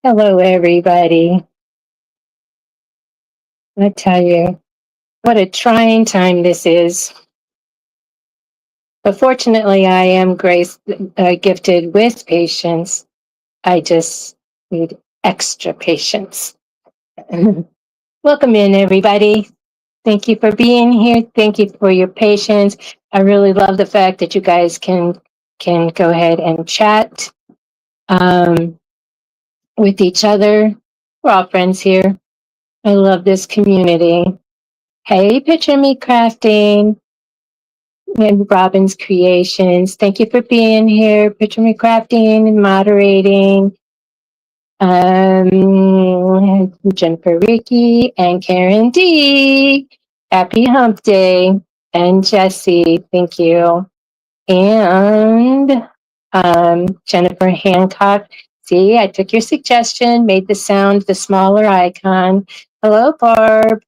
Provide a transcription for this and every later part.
Hello, everybody. I tell you, what a trying time this is. But fortunately, I am gifted with patience. I just need extra patience. Welcome in, everybody. Thank you for being here. Thank you for your patience. I really love the fact that you guys can go ahead and chat um, with each other. We're all friends here. I love this community. Hey, Picture Me Crafting and Robin's Creations. Thank you for being here. Picture Me Crafting and moderating. Jennifer Ricky and Karen D. Happy Hump Day. And Jesse, thank you. And Jennifer Hancock. See, I took your suggestion, made the sound the smaller icon. Hello, Barb.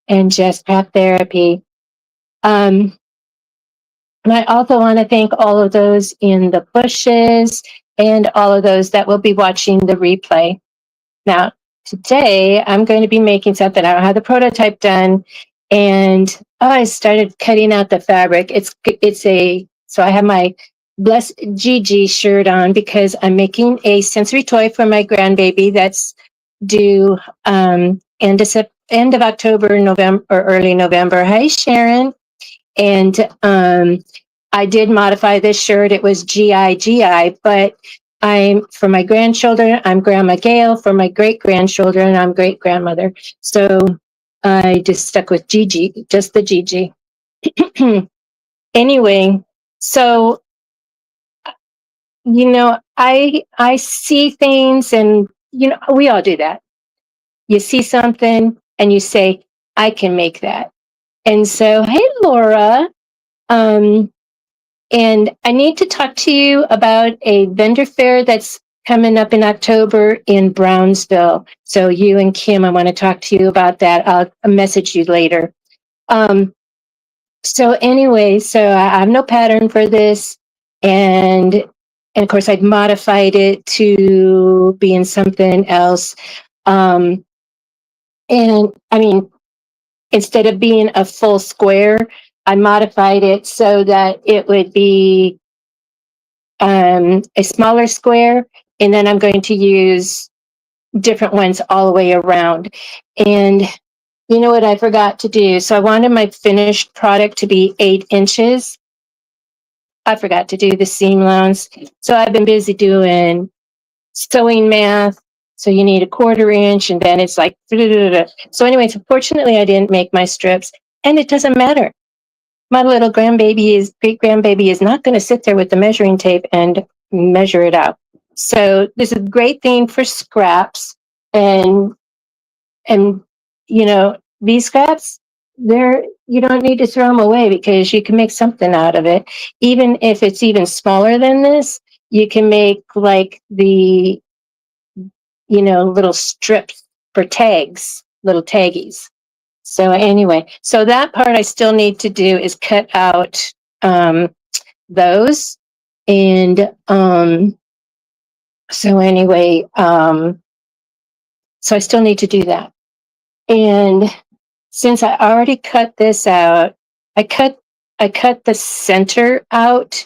And Just Craft Therapy. And I also want to thank all of those in the bushes and all of those that will be watching the replay. Now, today I'm going to be making something. I don't have the prototype done, and I started cutting out the fabric. So I have my Bless Gigi shirt on because I'm making a sensory toy for my grandbaby that's due end of October, November, or early November. Hi, Sharon. And I did modify this shirt. It was GI, but for my grandchildren, I'm Grandma Gail. For my great grandchildren, I'm great grandmother. So I just stuck with Gigi, just the Gigi. Anyway, so I see things, and we all do that. You see something and you say, I can make that. And so, hey, Laura. And I need to talk to you about a vendor fair that's coming up in October in Brownsville. So you and Kim, I want to talk to you about that. I'll message you later. So anyway, so I have no pattern for this. And of course, I've modified it to being something else. And I mean, instead of being a full square, I modified it so that it would be a smaller square, and then I'm going to use different ones all the way around. And you know what I forgot to do? So I wanted my finished product to be 8 inches. I forgot to do the seam allowance. So I've been busy doing sewing math. So you need a 1/4 inch, and then it's like, so anyway, so fortunately I didn't make my strips, and it doesn't matter. My little great grandbaby is not going to sit there with the measuring tape and measure it out. So this is a great thing for scraps, and these scraps, you don't need to throw them away because you can make something out of it. Even if it's even smaller than this, you can make like the little strips for tags, little taggies. So anyway, so that part I still need to do is cut out those. And so anyway, so I still need to do that. And since I already cut this out, I cut the center out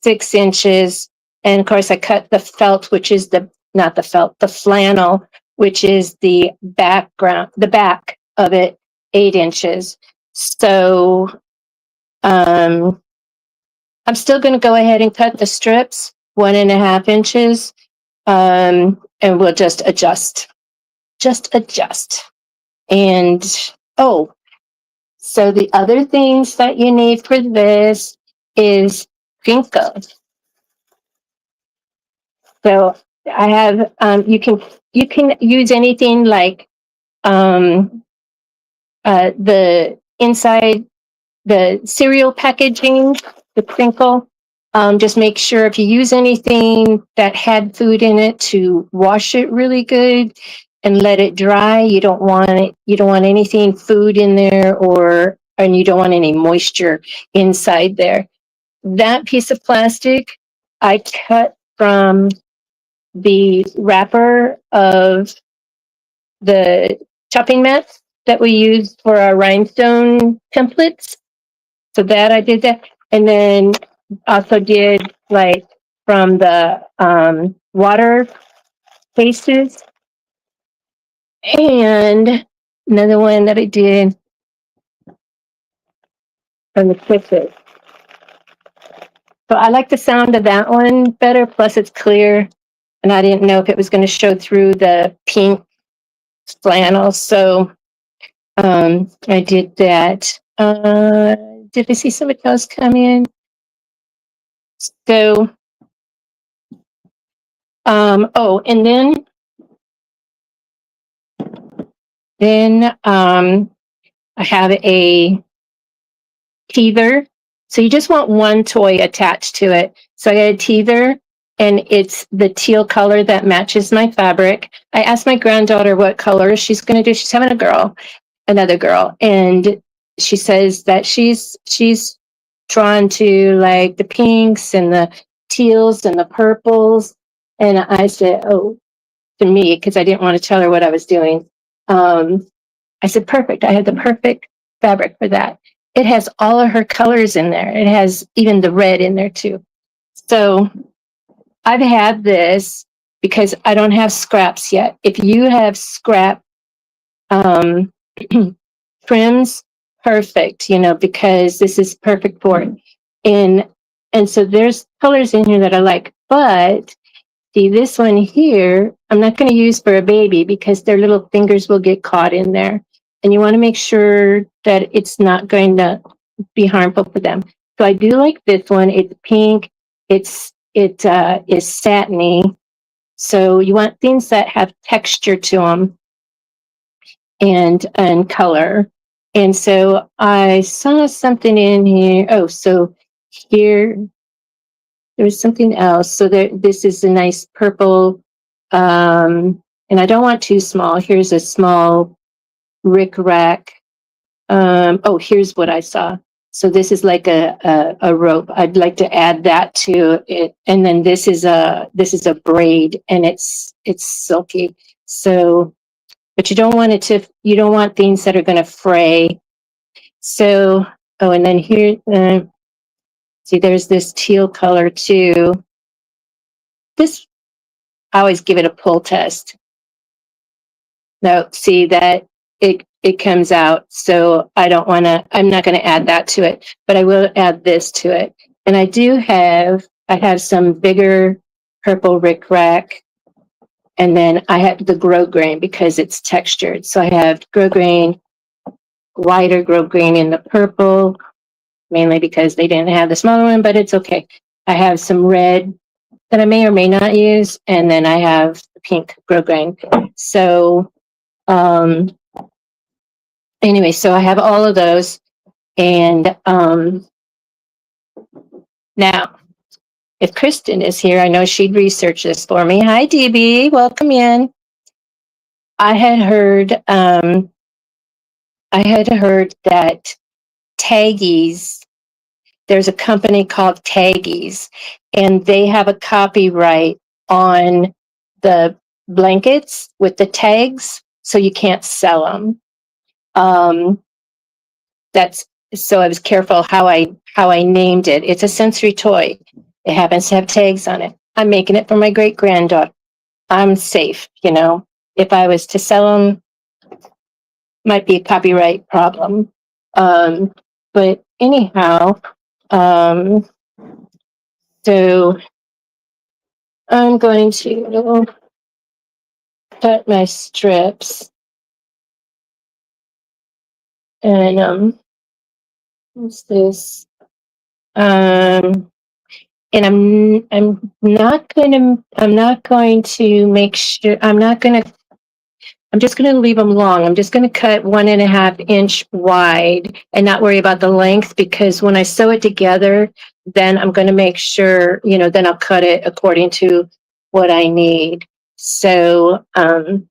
6 inches. And of course I cut the felt, which is the flannel, which is the back of it, 8 inches. So I'm still going to go ahead and cut the strips 1.5 inches, and we'll just adjust. And so the other things that you need for this is Crinkle. So I have you can use anything like the inside, the cereal packaging, the Crinkle. Just make sure if you use anything that had food in it to wash it really good and let it dry. You don't want anything food in there, and you don't want any moisture inside there. That piece of plastic I cut from the wrapper of the chopping mats that we use for our rhinestone templates. So that I did that. And then also did like from the water cases. And another one that I did from the quizzes. So I like the sound of that one better. Plus it's clear. And I didn't know if it was going to show through the pink flannel. So I did that. Did I see somebody else come in? So, and then I have a teether. So you just want one toy attached to it. So I got a teether, and it's the teal color that matches my fabric. I asked my granddaughter what color she's going to do. She's having another girl, and she says that she's drawn to like the pinks and the teals and the purples. And I said, oh, to me, because I didn't want to tell her what I was doing. I said, perfect. I had the perfect fabric for that. It has all of her colors in there. It has even the red in there too. So I've had this because I don't have scraps yet. If you have scrap trims, perfect, because this is perfect for it. And so there's colors in here that I like, but see, this one here, I'm not going to use for a baby because their little fingers will get caught in there. And you want to make sure that it's not going to be harmful for them. So I do like this one. It's pink. It is satiny. So you want things that have texture to them and color. And so I saw something in here. Oh, so here there's something else. So this is a nice purple, and I don't want too small. Here's a small rick rack. Here's what I saw. So this is like a rope. I'd like to add that to it. And then this is a braid, and it's silky. So, but you don't want things that are going to fray. So, and then here, see, there's this teal color too. This, I always give it a pull test. No, see that it comes out. So I'm not going to add that to it, but I will add this to it. And I have some bigger purple rickrack, and then I have the grosgrain because it's textured. So I have grosgrain, wider grosgrain in the purple, mainly because they didn't have the smaller one, but it's okay. I have some red that I may or may not use, and then I have the pink grosgrain. So anyway, so I have all of those. And now, if Kristen is here, I know she'd research this for me. Hi, DB, welcome in. I had heard that Taggies, there's a company called Taggies, and they have a copyright on the blankets with the tags, so you can't sell them. So I was careful how I named it. It's a sensory toy. It happens to have tags on it. I'm making it for my great granddaughter. I'm safe, If I was to sell them, might be a copyright problem. But anyhow, so I'm going to cut my strips, and what's this? And I'm not going to make sure. I'm just going to leave them long. I'm just going to cut 1.5 inch wide and not worry about the length, because when I sew it together, then I'm going to make sure, then I'll cut it according to what I need. So, I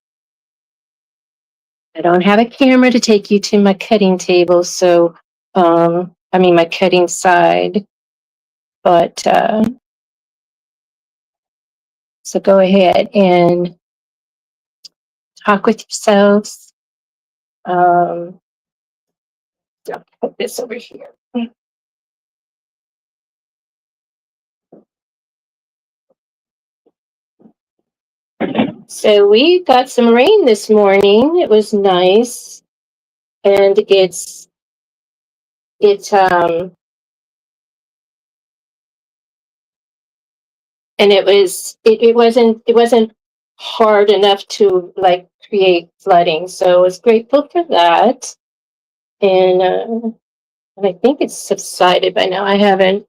don't have a camera to take you to my cutting table. So, my cutting side, but, So go ahead and talk with yourselves. I'll put this over here. So we got some rain this morning. It was nice, and it's and it wasn't hard enough to like create flooding. So I was grateful for that, and I think it's subsided by now. I haven't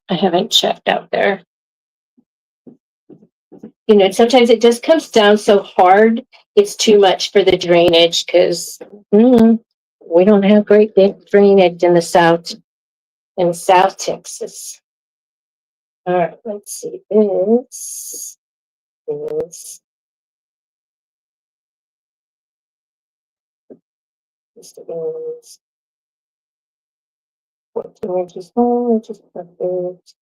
checked out there. Sometimes it just comes down so hard. It's too much for the drainage because we don't have great drainage in South Texas. All right, let's see. This is 14 inches long, which is perfect.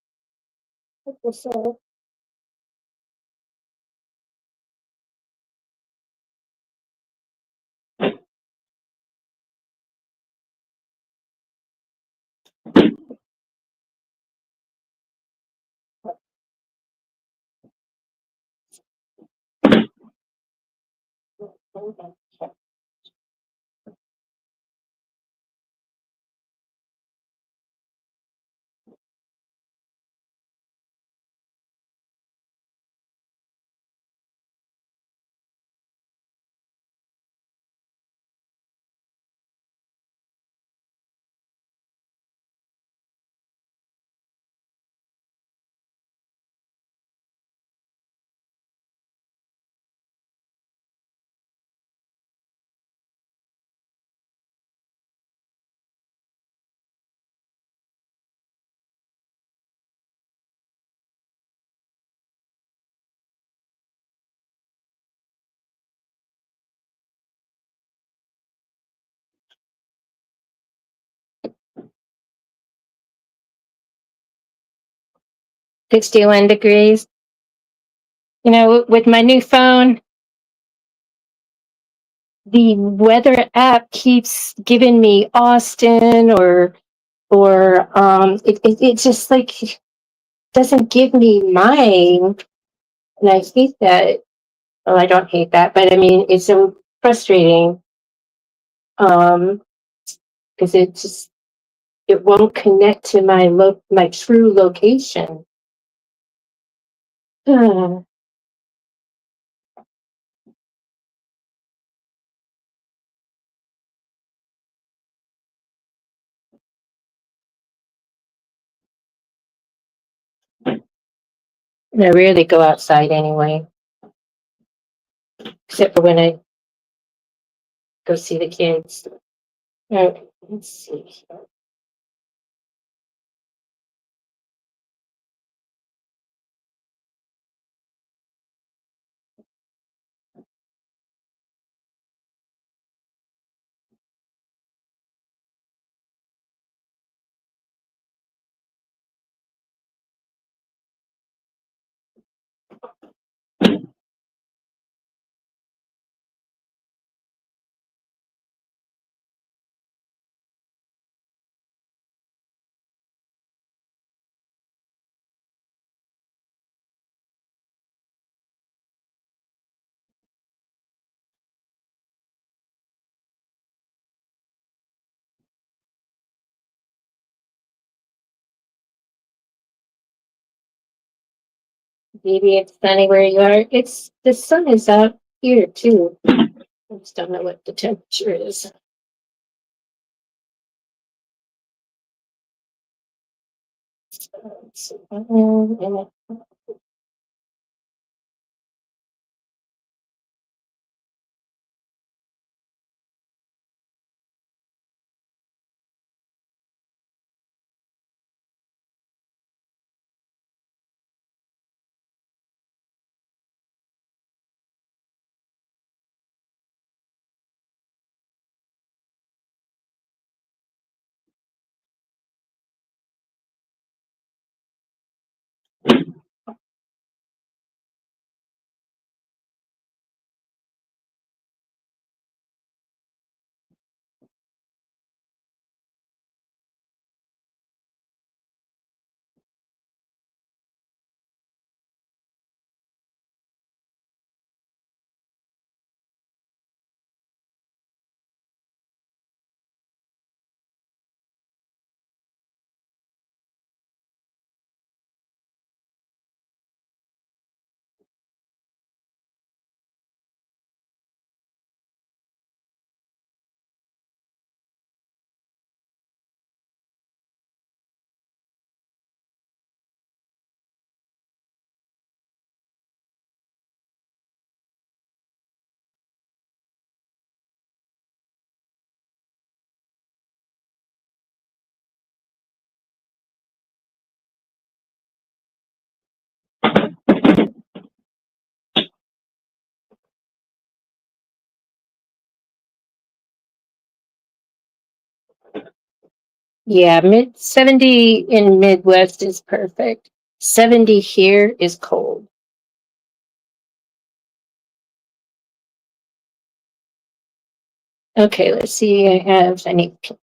Put this up. $61 degrees. With my new phone, the weather app keeps giving me Austin or it just like doesn't give me mine, and I hate that. Well, I don't hate that, but I mean it's so frustrating um because it won't connect to my true location. I rarely go outside anyway, except for when I go see the kids. Let's see. Maybe it's sunny where you are. The sun is out here too. I just don't know what the temperature is. Let's see. Yeah, 70 in Midwest is perfect. 70 here is cold. Okay, let's see. I need pink.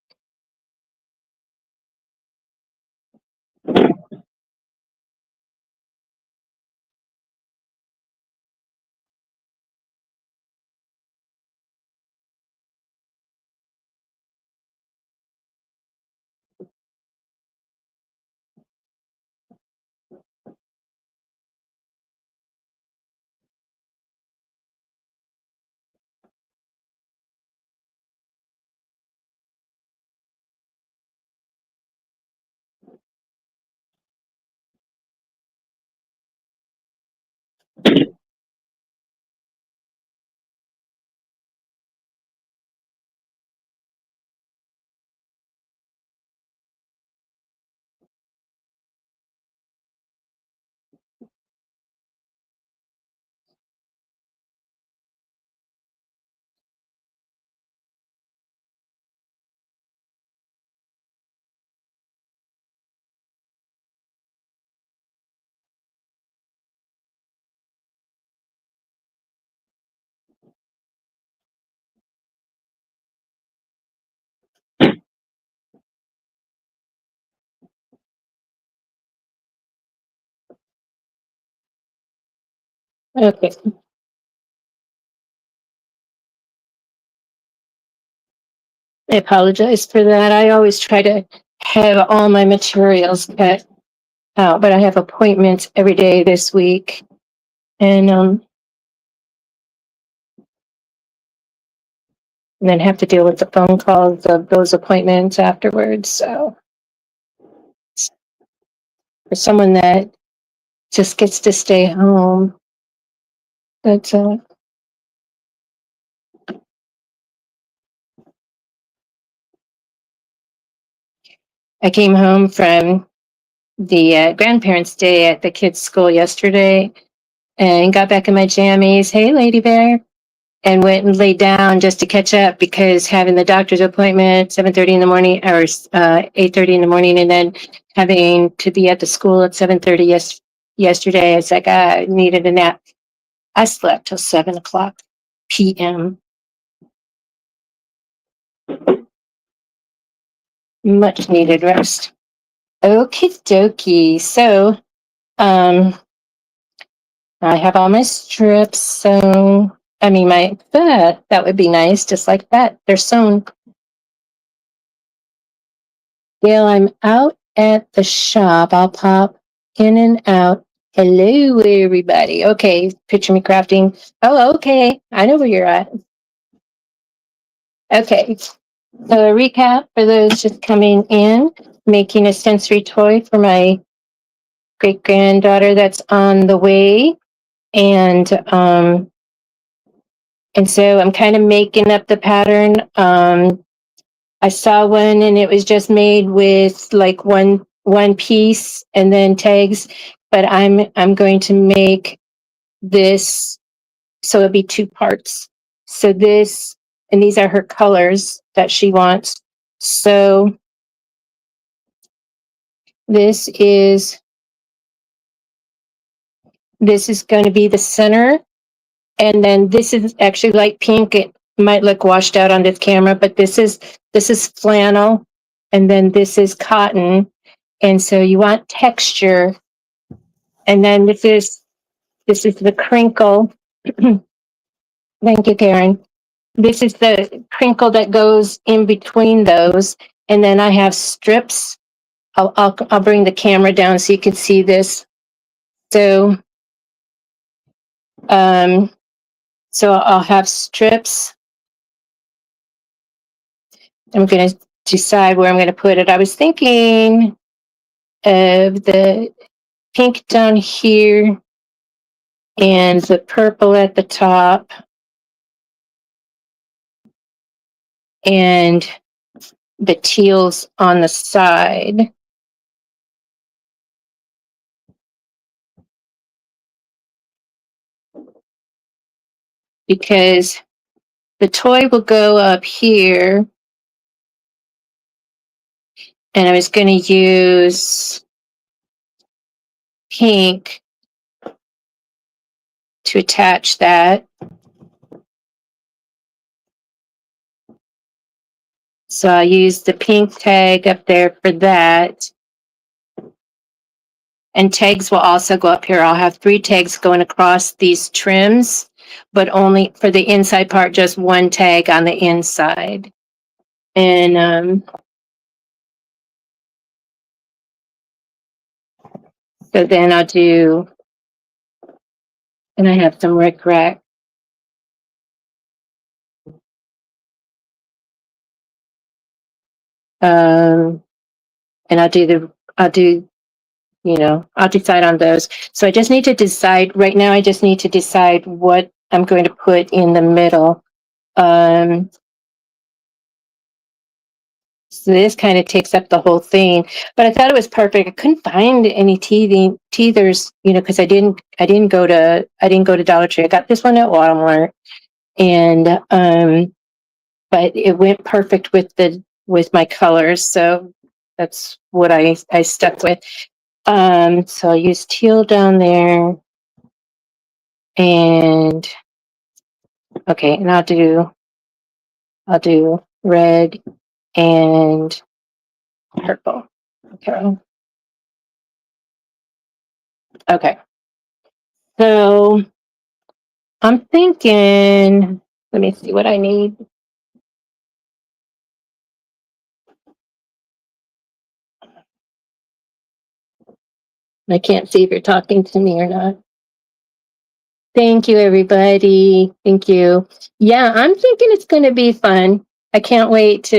Okay, I apologize for that. I always try to have all my materials cut out, but I have appointments every day this week, and then have to deal with the phone calls of those appointments afterwards. So for someone that just gets to stay home, that's I came home from the grandparents' day at the kids' school yesterday and got back in my jammies. Hey, Lady Bear. And went and laid down just to catch up because having the doctor's appointment 7:30 in the morning or 8:30 in the morning, and then having to be at the school at 7:30 yesterday, it's like I needed a nap. I slept till 7 o'clock p.m. Much needed rest. Okie dokie. So, um, I have all my strips sewn. I mean, that would be nice, just like that. They're sewn. Gail, I'm out at the shop. I'll pop in and out. Hello, everybody. Okay, picture me crafting. Oh, okay. I know where you're at. Okay. So a recap for those just coming in, making a sensory toy for my great granddaughter that's on the way. And so I'm kind of making up the pattern. I saw one and it was just made with like one piece and then tags, but I'm going to make this so it'll be two parts. So this, and these are her colors that she wants. So this is this is going to be the center, and then this is actually light pink. It might look washed out on this camera, but this is flannel, and then this is cotton. And so you want texture. And then this is the crinkle. Thank you, Karen. This is the crinkle that goes in between those. And then I have strips. I'll bring the camera down so you can see this. So um so I'll have strips. I'm gonna decide where I'm gonna put it. I was thinking of the pink down here and the purple at the top and the teals on the side. Because the toy will go up here And I was going to use pink to attach that. So I'll use the pink tag up there for that. And tags will also go up here. I'll have 3 tags going across these trims, but only for the inside part, just 1 tag on the inside. And so then I'll do, and I have some rickrack. And I'll do, I'll decide on those. So I just need to decide right now. I just need to decide what I'm going to put in the middle. So this kind of takes up the whole thing, but I thought it was perfect. I couldn't find any teethers, because I didn't go to Dollar Tree. I got this one at Walmart, and but it went perfect with my colors, so that's what I stuck with. So I'll use teal down there, and okay, and I'll do red and purple. Okay. So I'm thinking, let me see what I need. I can't see if you're talking to me or not. Thank you, everybody. Thank you. Yeah, I'm thinking it's going to be fun. I can't wait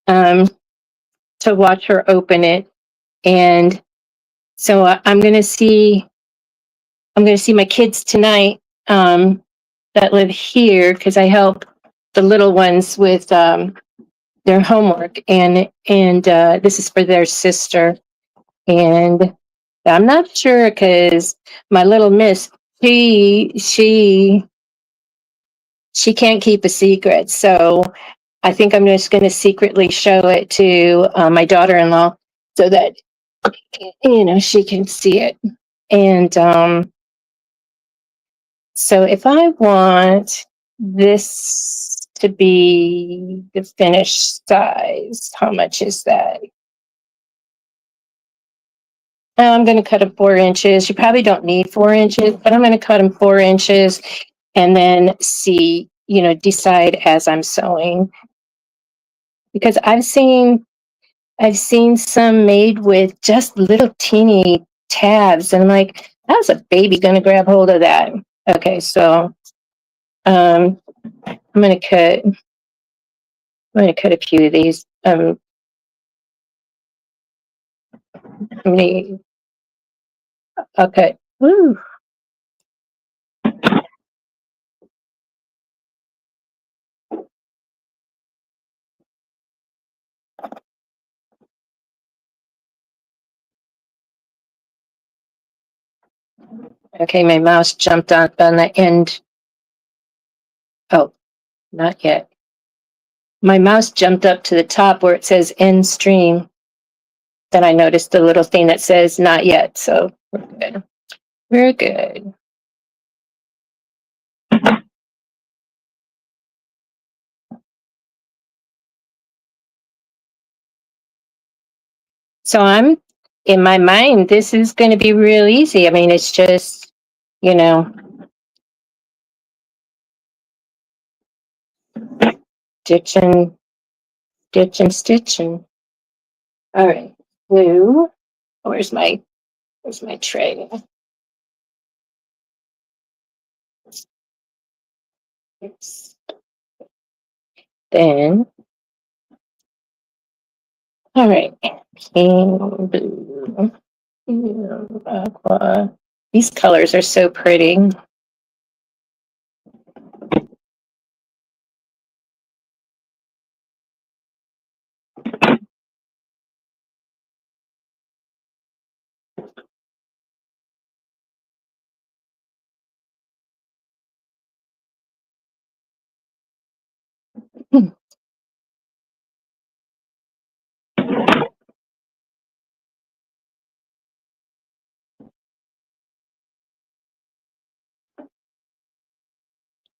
um to watch her open it. And so I'm going to see my kids tonight that live here, because I help the little ones with their homework, and this is for their sister. And I'm not sure, because my little miss, she can't keep a secret. So I think I'm just going to secretly show it to my daughter-in-law, so that she can see it. And so if I want this to be the finished size, how much is that? I'm going to cut them 4 inches. You probably don't need 4 inches, but I'm going to cut them 4 inches, and then see, decide as I'm sewing. Because I've seen some made with just little teeny tabs, and I'm like, how's a baby going to grab hold of that? Okay, so I'm going to cut a few of these. Okay. Woo. Okay, my mouse jumped on the end. Oh, not yet. My mouse jumped up to the top where it says end stream. Then I noticed the little thing that says not yet. So we're good. We're good. So I'm in my mind, this is going to be real easy. I mean, it's just, stitching, stitching. All right. Blue. Where's my tray? Oops. Then, all right. Pink, blue, aqua. These colors are so pretty.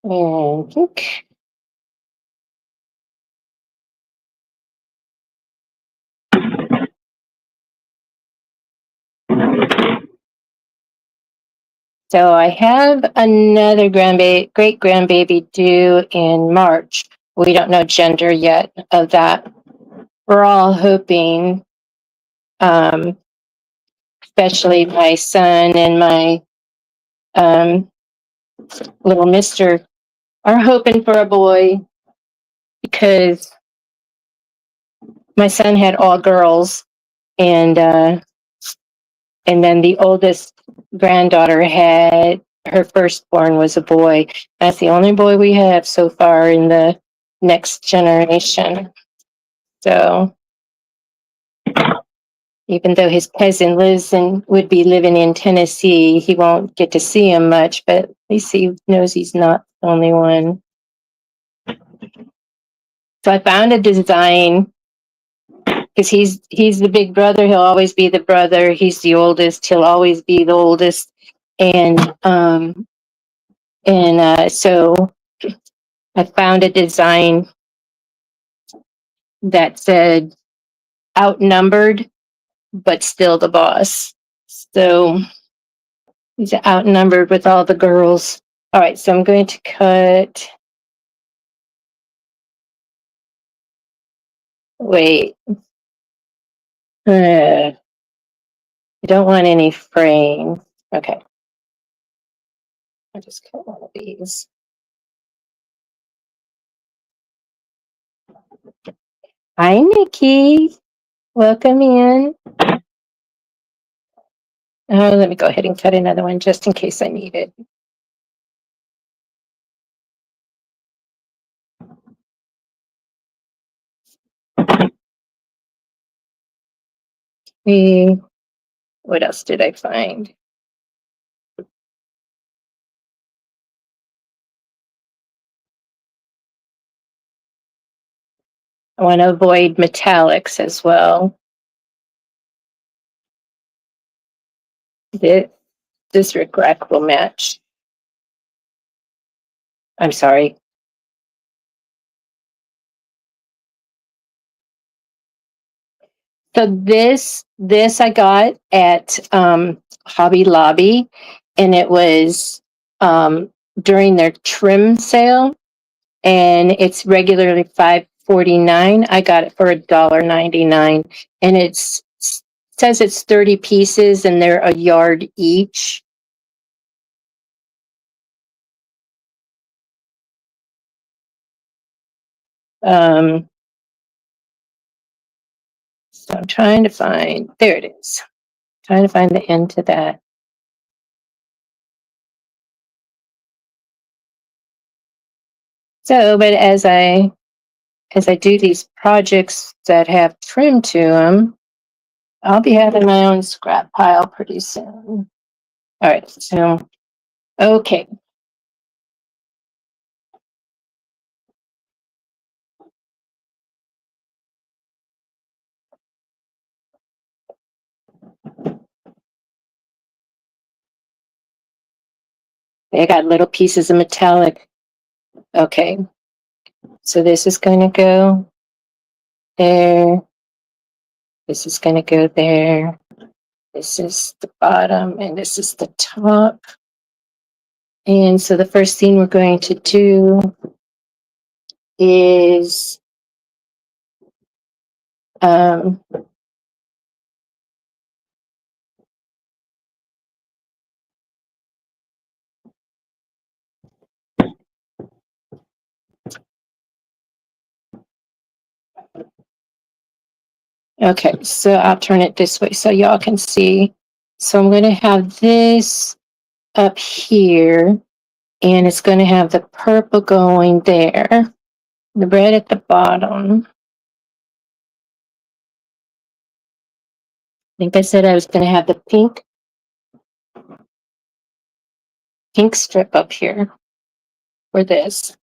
And pink. So I have another great grandbaby due in March. We don't know gender yet of that. We're all hoping, um, especially my son and my um, little mister are hoping for a boy because my son had all girls, and then the oldest granddaughter had her firstborn was a boy. That's the only boy we have so far in the next generation. So even though his cousin lives and would be living in Tennessee, he won't get to see him much, but at least he knows he's not the only one. So I found a design because he's the big brother. He'll always be the brother. He's the oldest. He'll always be the oldest. And so I found a design that said outnumbered, but still the boss. So he's outnumbered with all the girls. All right, so I'm going to cut. Wait. I don't want any frame. Okay. I'll just cut one of these. Hi, Nikki. Welcome in. Let me go ahead and cut another one just in case I need it. What else did I find? I want to avoid metallics as well. This regret will match. I'm sorry. So this I got at Hobby Lobby, and it was during their trim sale, and it's regularly $5.49. I got it for $1.99, and says it's 30 pieces, and they're a yard each. So I'm trying to find. There it is. Trying to find the end to that. So, but as I do these projects that have trim to them, I'll be having my own scrap pile pretty soon. All right, so okay. They got little pieces of metallic. Okay, so this is going to go there. This is going to go there. This is the bottom, and this is the top. And so the first thing we're going to do is um, okay, so I'll turn it this way so y'all can see. So I'm going to have this up here, and it's going to have the purple going there, the red at the bottom. I think I said I was going to have the pink strip up here for this.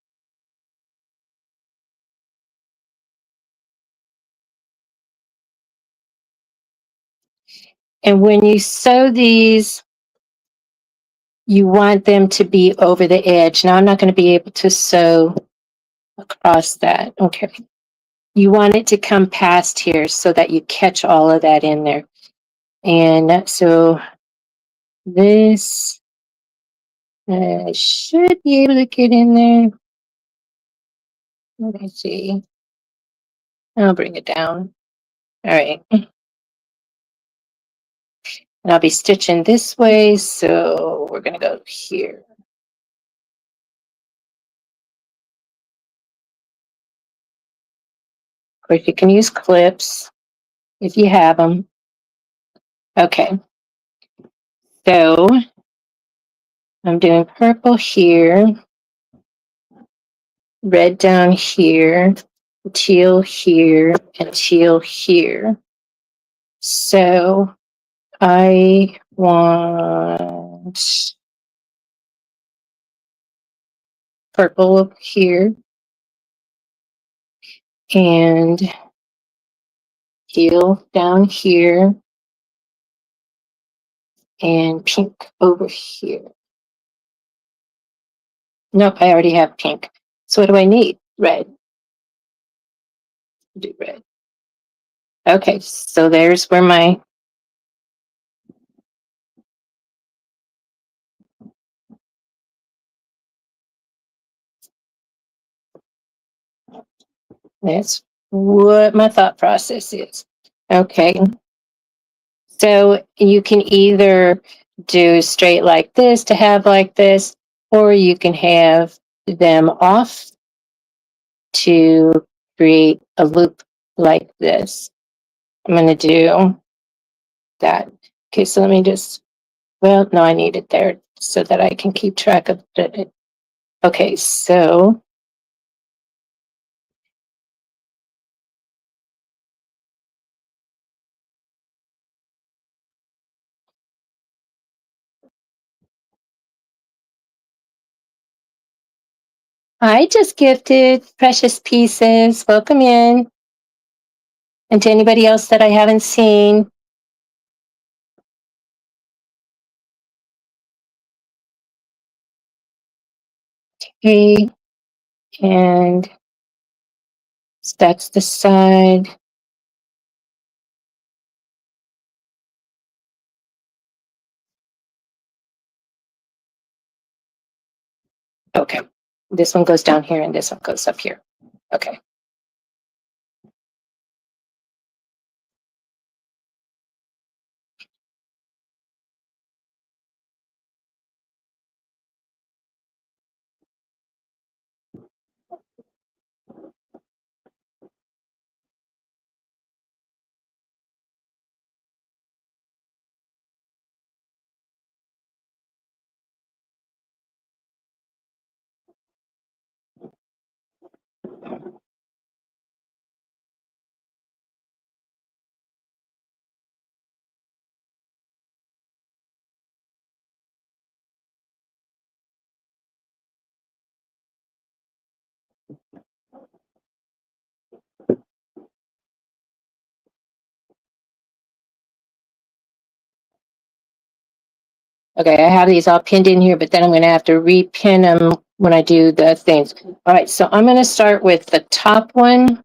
And when you sew these, you want them to be over the edge. Now I'm not going to be able to sew across that. Okay. You want it to come past here so that you catch all of that in there. And so this should be able to get in there. Let me see. I'll bring it down. All right. And I'll be stitching this way. So we're going to go here. Of course, you can use clips if you have them. Okay. So I'm doing purple here, red down here, teal here, and teal here. So I want purple up here and teal down here and pink over here. Nope, I already have pink. So what do I need? Red. Do red. Okay, so there's where my that's what my thought process is. Okay. So you can either do straight like this to have like this, or you can have them off to create a loop like this. I'm going to do that. Okay, so let me just, well, no, I need it there so that I can keep track of it. Okay, so I just gifted Precious Pieces. Welcome in. And to anybody else that I haven't seen, okay, and that's the side. Okay, this one goes down here and this one goes up here. Okay. Okay, I have these all pinned in here, but then I'm going to have to repin them when I do the things. All right, so I'm going to start with the top one.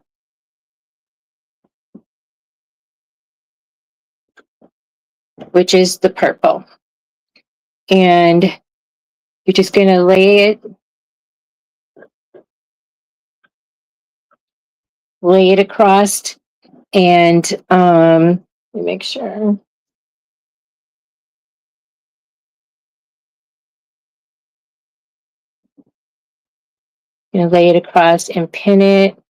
Which is the purple. And you're just going to lay it across, and let me make sure. You know, lay it across and pin it.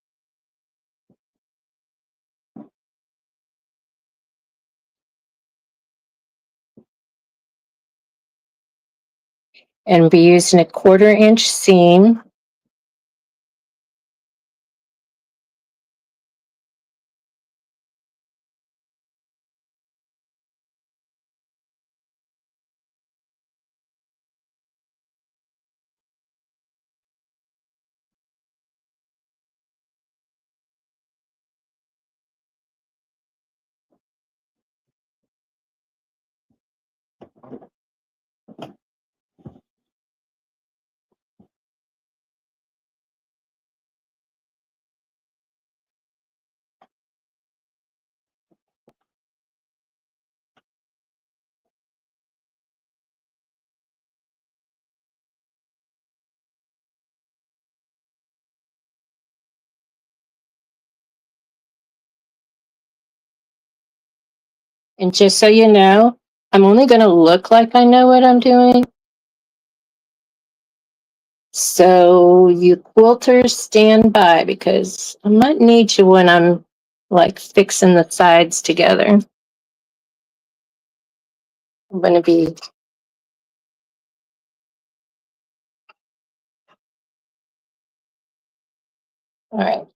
And be using a 1/4-inch seam. And just so you know, I'm only going to look like I know what I'm doing. So you quilters stand by because I might need you when I'm like fixing the sides together. I'm going to be all right.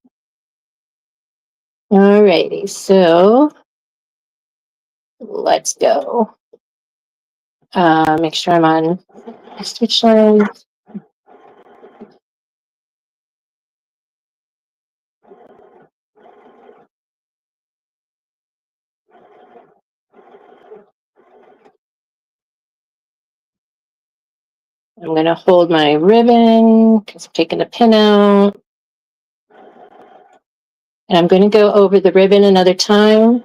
All righty. So let's go. Make sure I'm on stitch line. I'm going to hold my ribbon because I'm taking the pin out. And I'm going to go over the ribbon another time.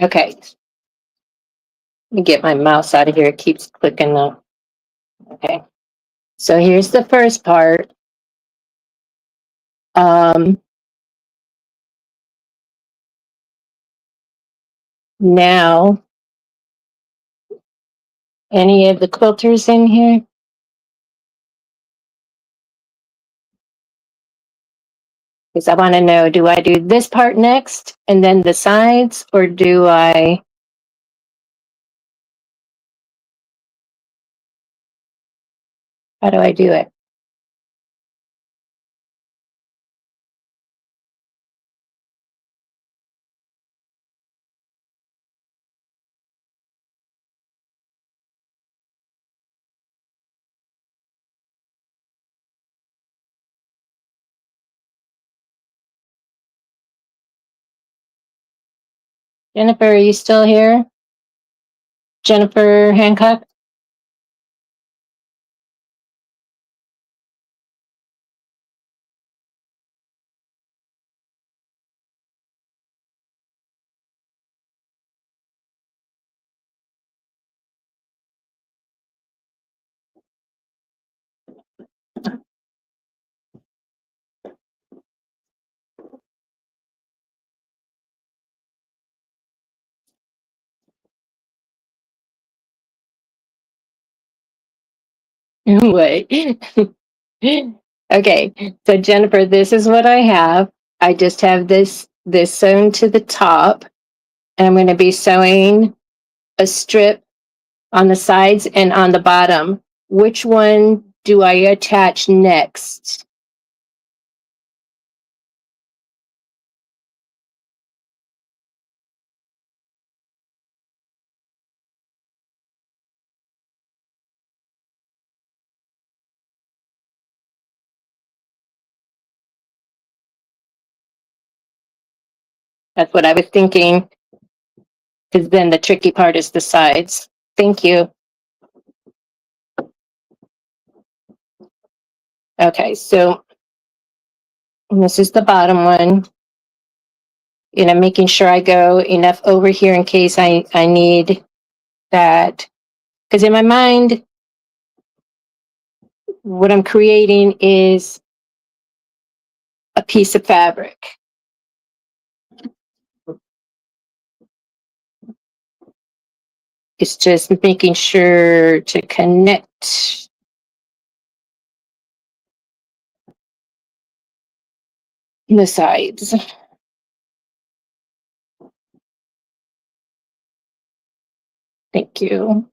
Okay. Let me get my mouse out of here. It keeps clicking up. Okay. So here's the first part. Now, any of the quilters in here? Because I want to know, do I do this part next and then the sides, or how do I do it? Jennifer, are you still here? Jennifer Hancock? Wait. Okay, so Jennifer, this is what I have. I just have this sewn to the top, and I'm going to be sewing a strip on the sides and on the bottom. Which one do I attach next? That's what I was thinking, because then the tricky part is the sides. Thank you. Okay, so this is the bottom one. And I'm making sure I go enough over here in case I need that. Because in my mind, what I'm creating is a piece of fabric. It's just making sure to connect the sides. Thank you.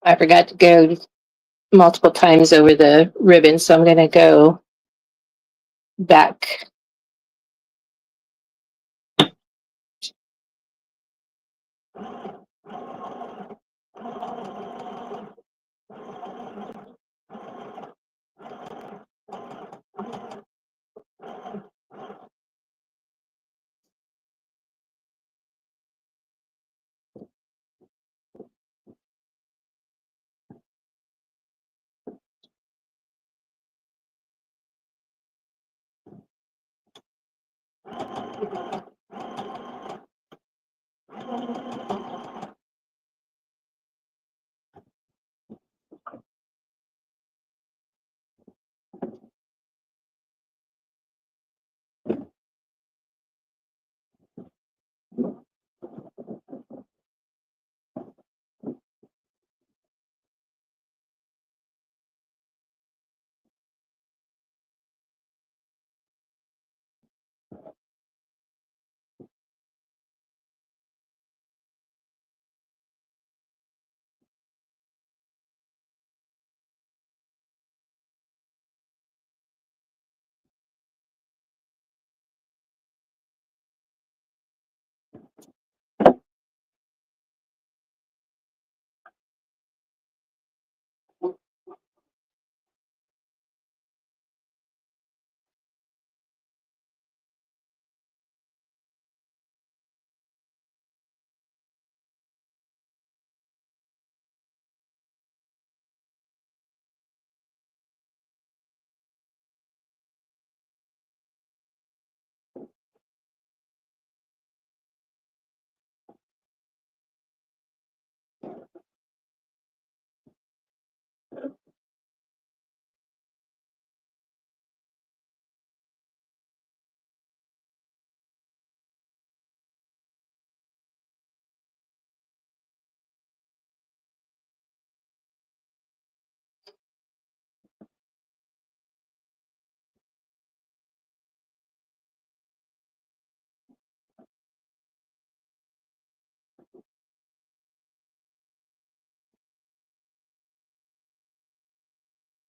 I forgot to go multiple times over the ribbon, so I'm going to go back.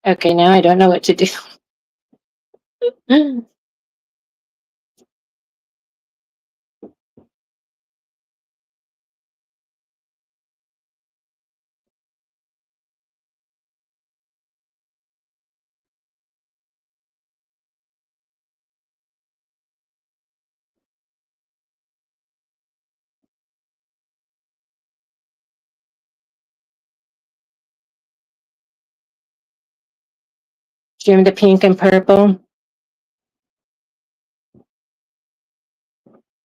Okay, now I don't know what to do. Trim the pink and purple.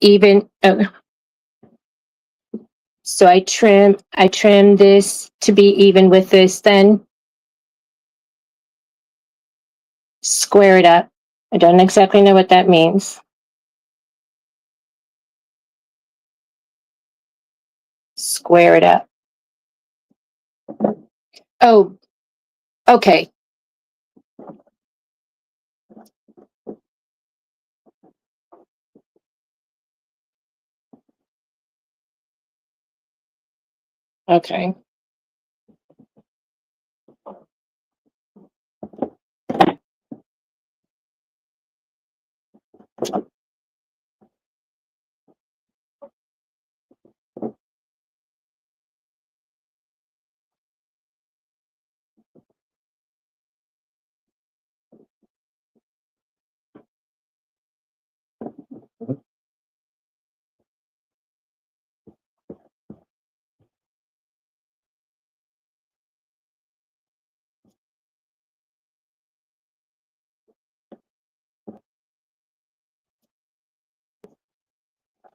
Even so I trim this to be even with this, then square it up. I don't exactly know what that means. Square it up. Oh, okay. Okay.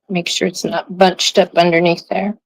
Make sure it's not bunched up underneath there.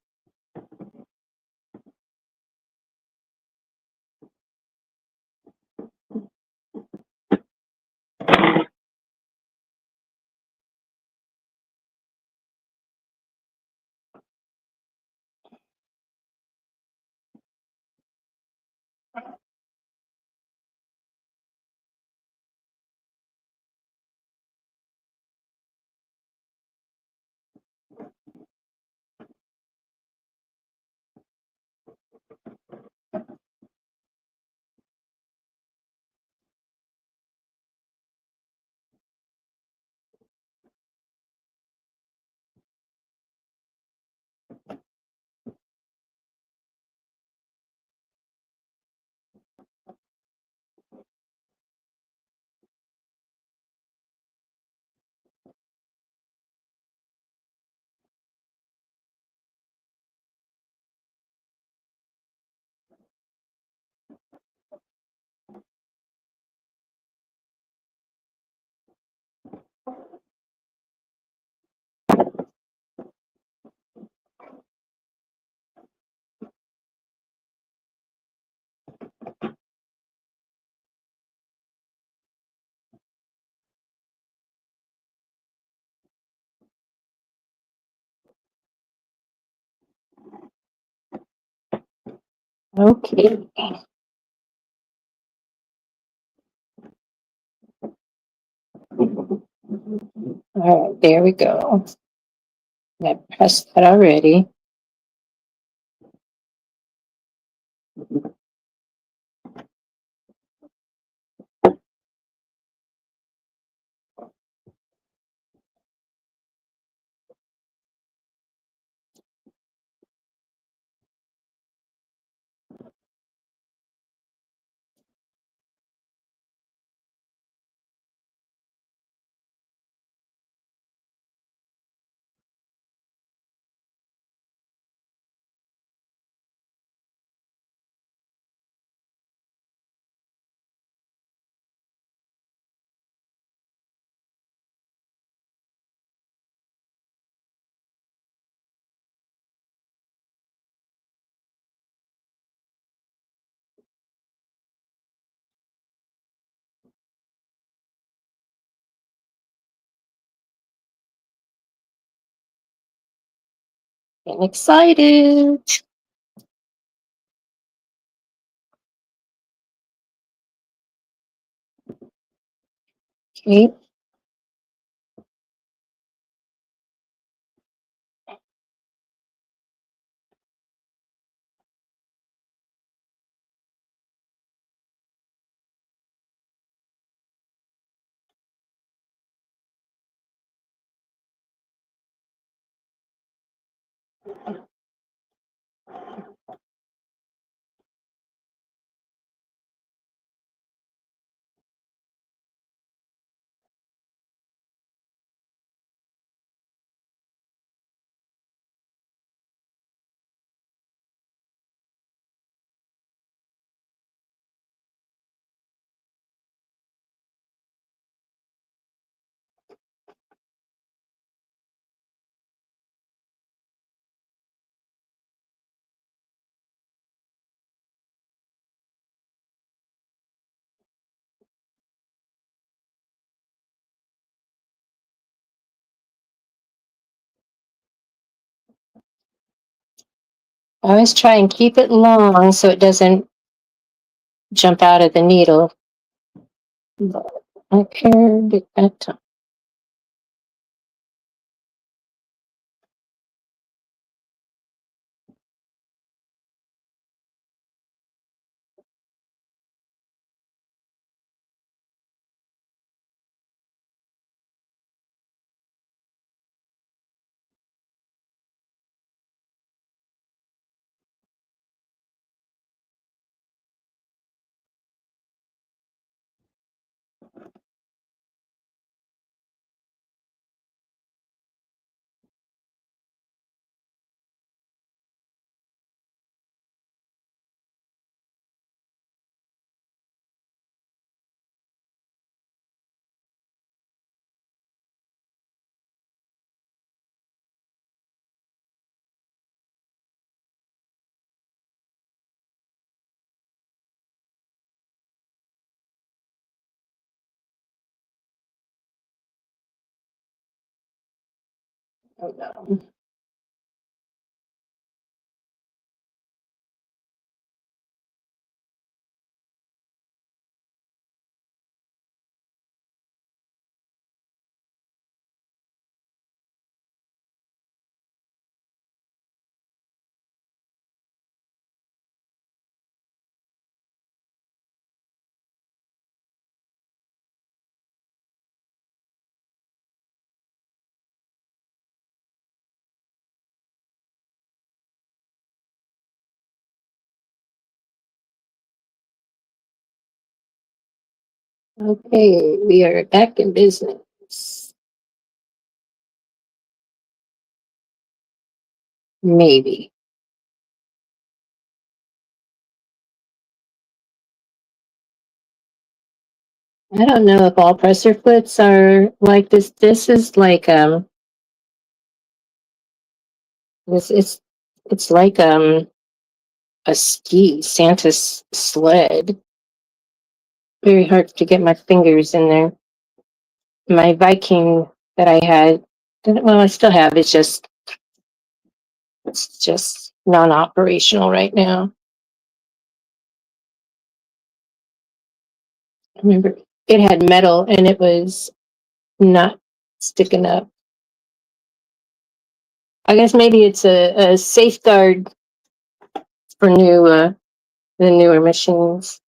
Okay. All right, there we go. I pressed that already. I'm excited. Okay. I always try and keep it long so it doesn't jump out of the needle. But I can get that time. Oh, no. Okay, we are back in business. Maybe. I don't know if all presser flips are like this. This is like it's like a Santa's sled. Very hard to get my fingers in there. My Viking that I had, well, I still have. It's just non-operational right now. remember it had metal and it was not sticking up. I guess maybe it's a safeguard for the newer machines.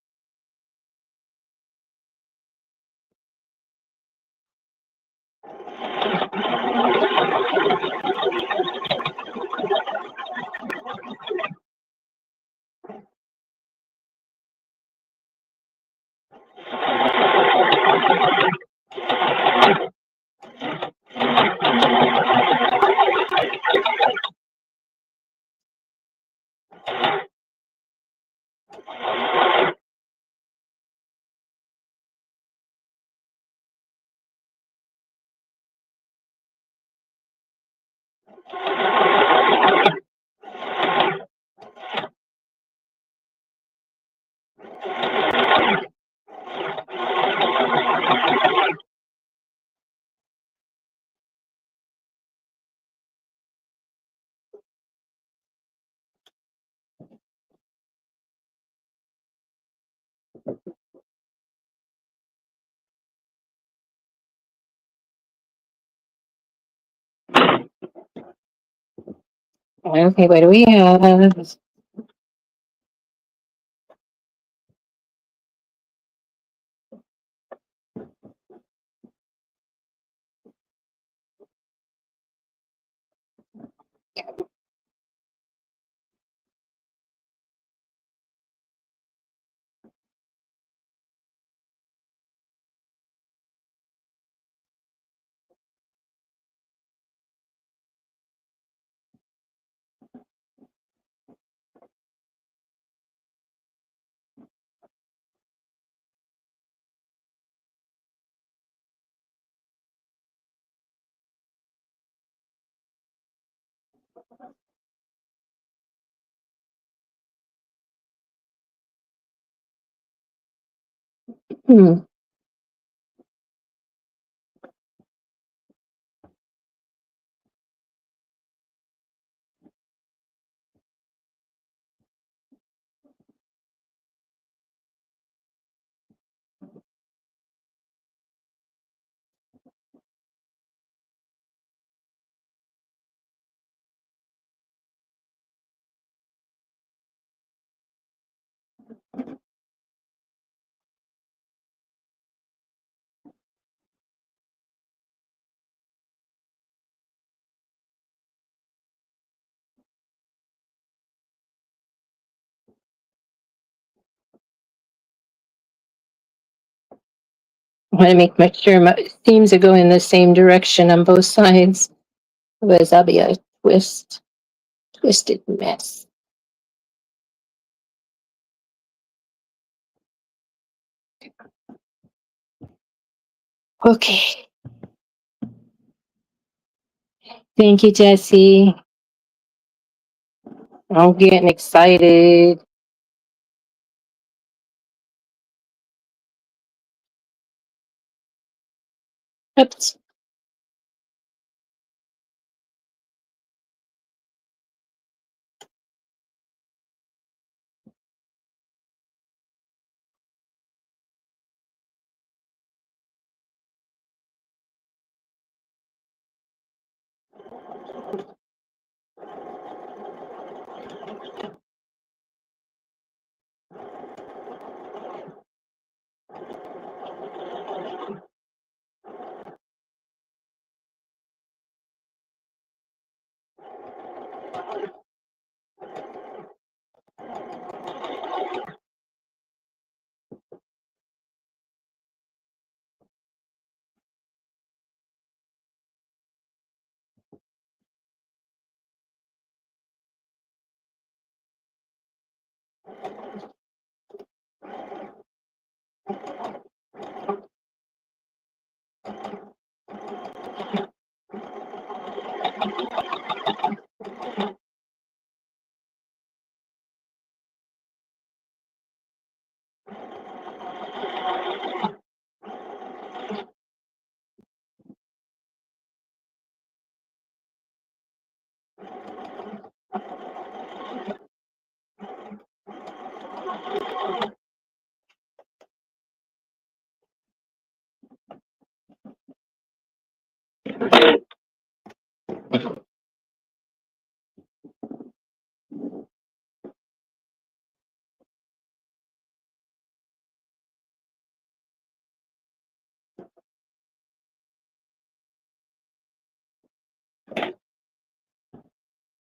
Okay, what do we have? Hmm. I want to make sure my seams are going the same direction on both sides. Otherwise, that'll be a twisted mess. Okay. Thank you, Jesse. I'm getting excited. Oops.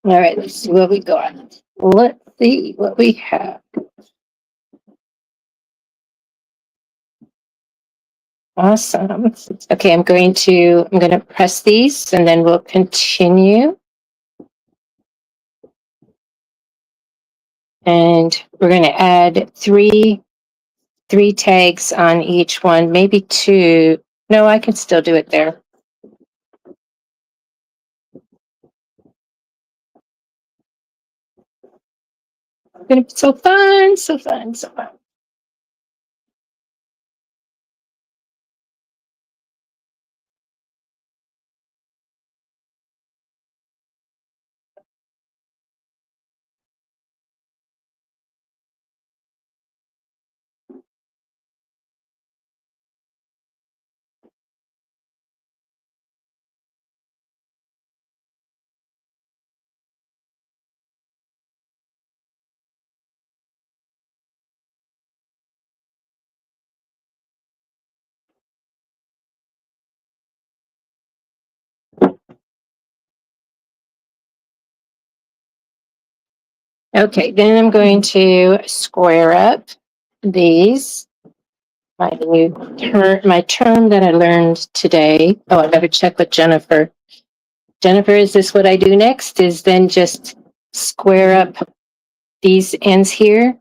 All right, let's see what we got. Let's see what we have. Awesome. Okay, I'm going to press these and then we'll continue. And we're going to add three tags on each one, maybe two. No, I can still do it there. It's going to be so fun, so fun, so fun. Okay, then I'm going to square up these. My term that I learned today. Oh, I better check with Jennifer. Jennifer, is this what I do next? Is then just square up these ends here?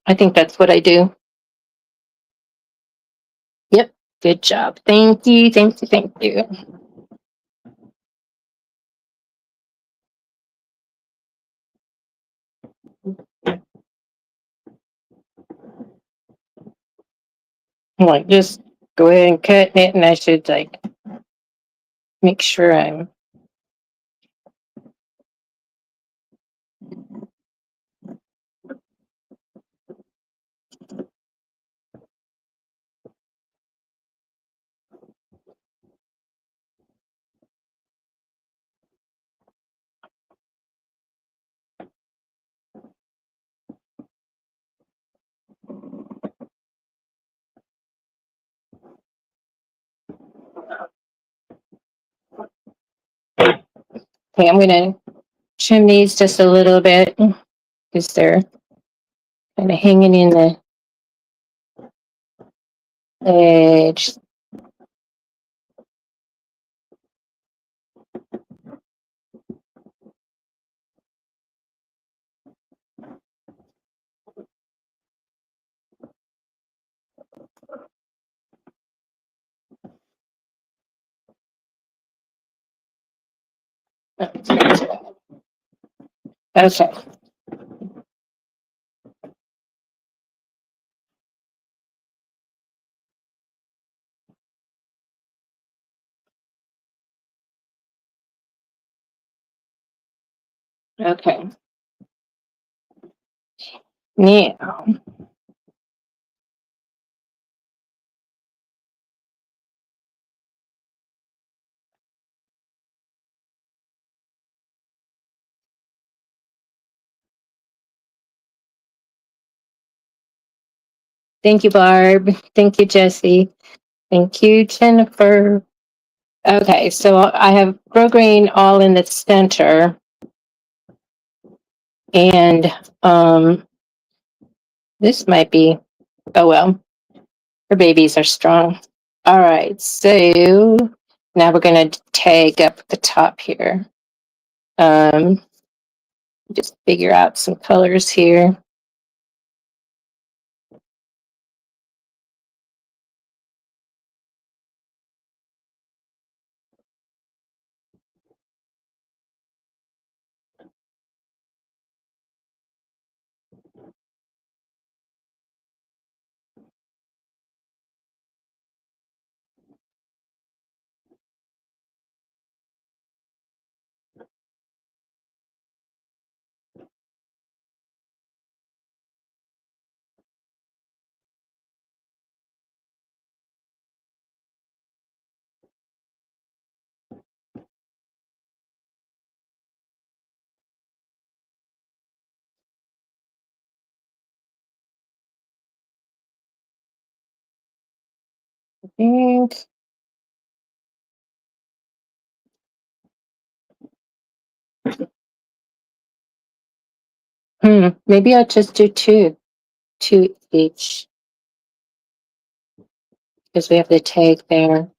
I think that's what I do. Yep, good job. Thank you, thank you, thank you. Like, just go ahead and cut it, and I should like make sure I'm. Okay, I'm gonna trim these just a little bit because they're kind of hanging in the edge. Okay. Okay. Now, thank you, Barb. Thank you, Jesse. Thank you, Jennifer. Okay, so I have grosgrain all in the center, and this might be. Oh well, her babies are strong. All right, so now we're gonna tag up the top here. Um, just figure out some colors here. think. Maybe I'll just do two each, because we have the tag there.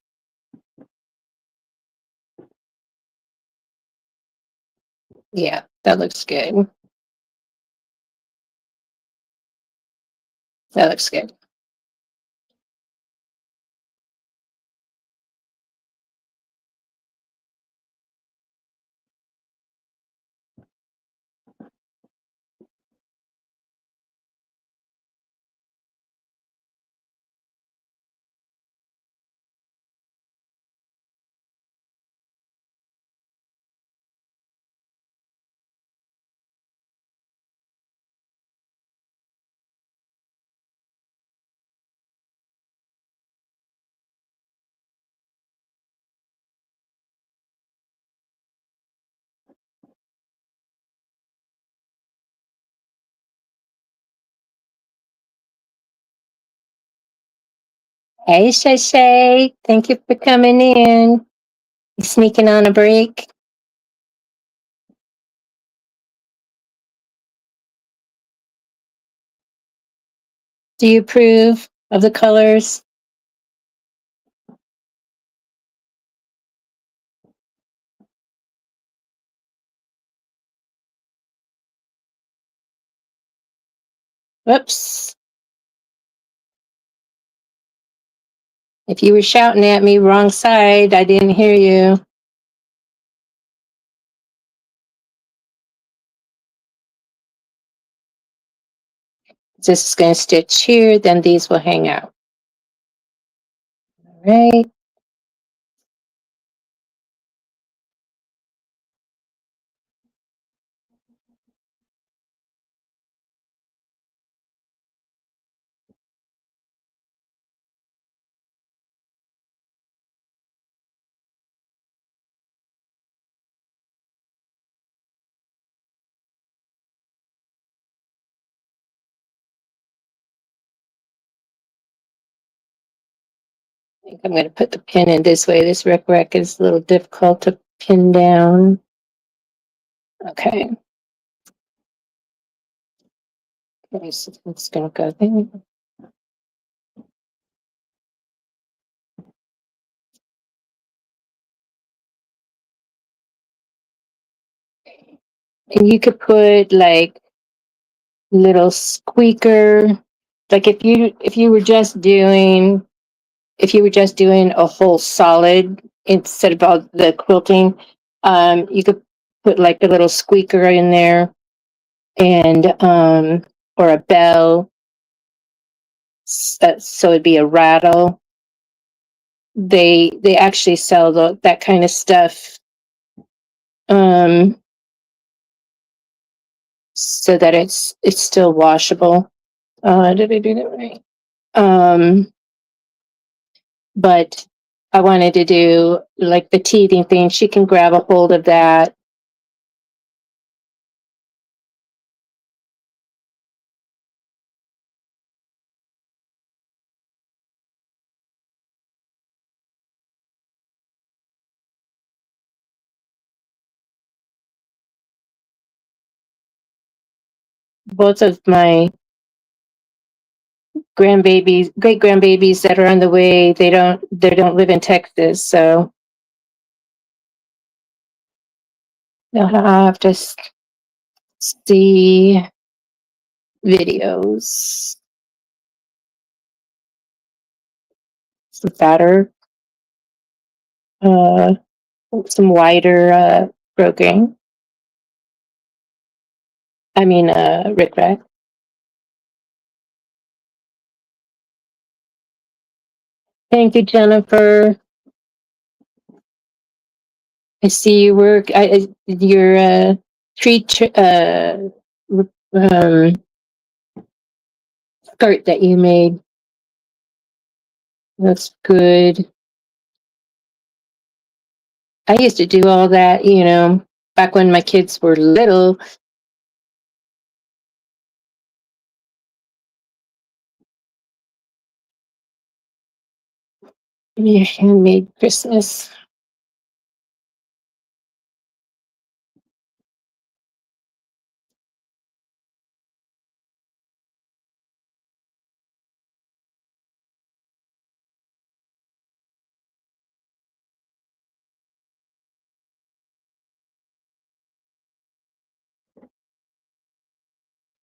Yeah, that looks good. That looks good. Hey, Shay Shay, thank you for coming in. You sneaking on a break? Do you approve of the colors? Whoops. If you were shouting at me, wrong side, I didn't hear you. This is going to stitch here, then these will hang out. All right. I think I'm going to put the pin in this way. This rec is a little difficult to pin down. Okay. Okay, so it's going to go there. And you could put like little squeaker, like if you were just doing a whole solid instead of all the quilting, you could put like a little squeaker in there, and or a bell, so it'd be a rattle. They actually sell that kind of stuff, um, so that it's still washable. Did I do that right? But I wanted to do like the teething thing. She can grab a hold of that. Both of my great grandbabies that are on the way, they don't live in Texas, so they'll have to see videos. Some fatter, uh, some wider programming. I mean, Rick Rack. Thank you, Jennifer. I see your work. Your tree um, skirt that you made. Looks good. I used to do all that, back when my kids were little. Your handmade Christmas.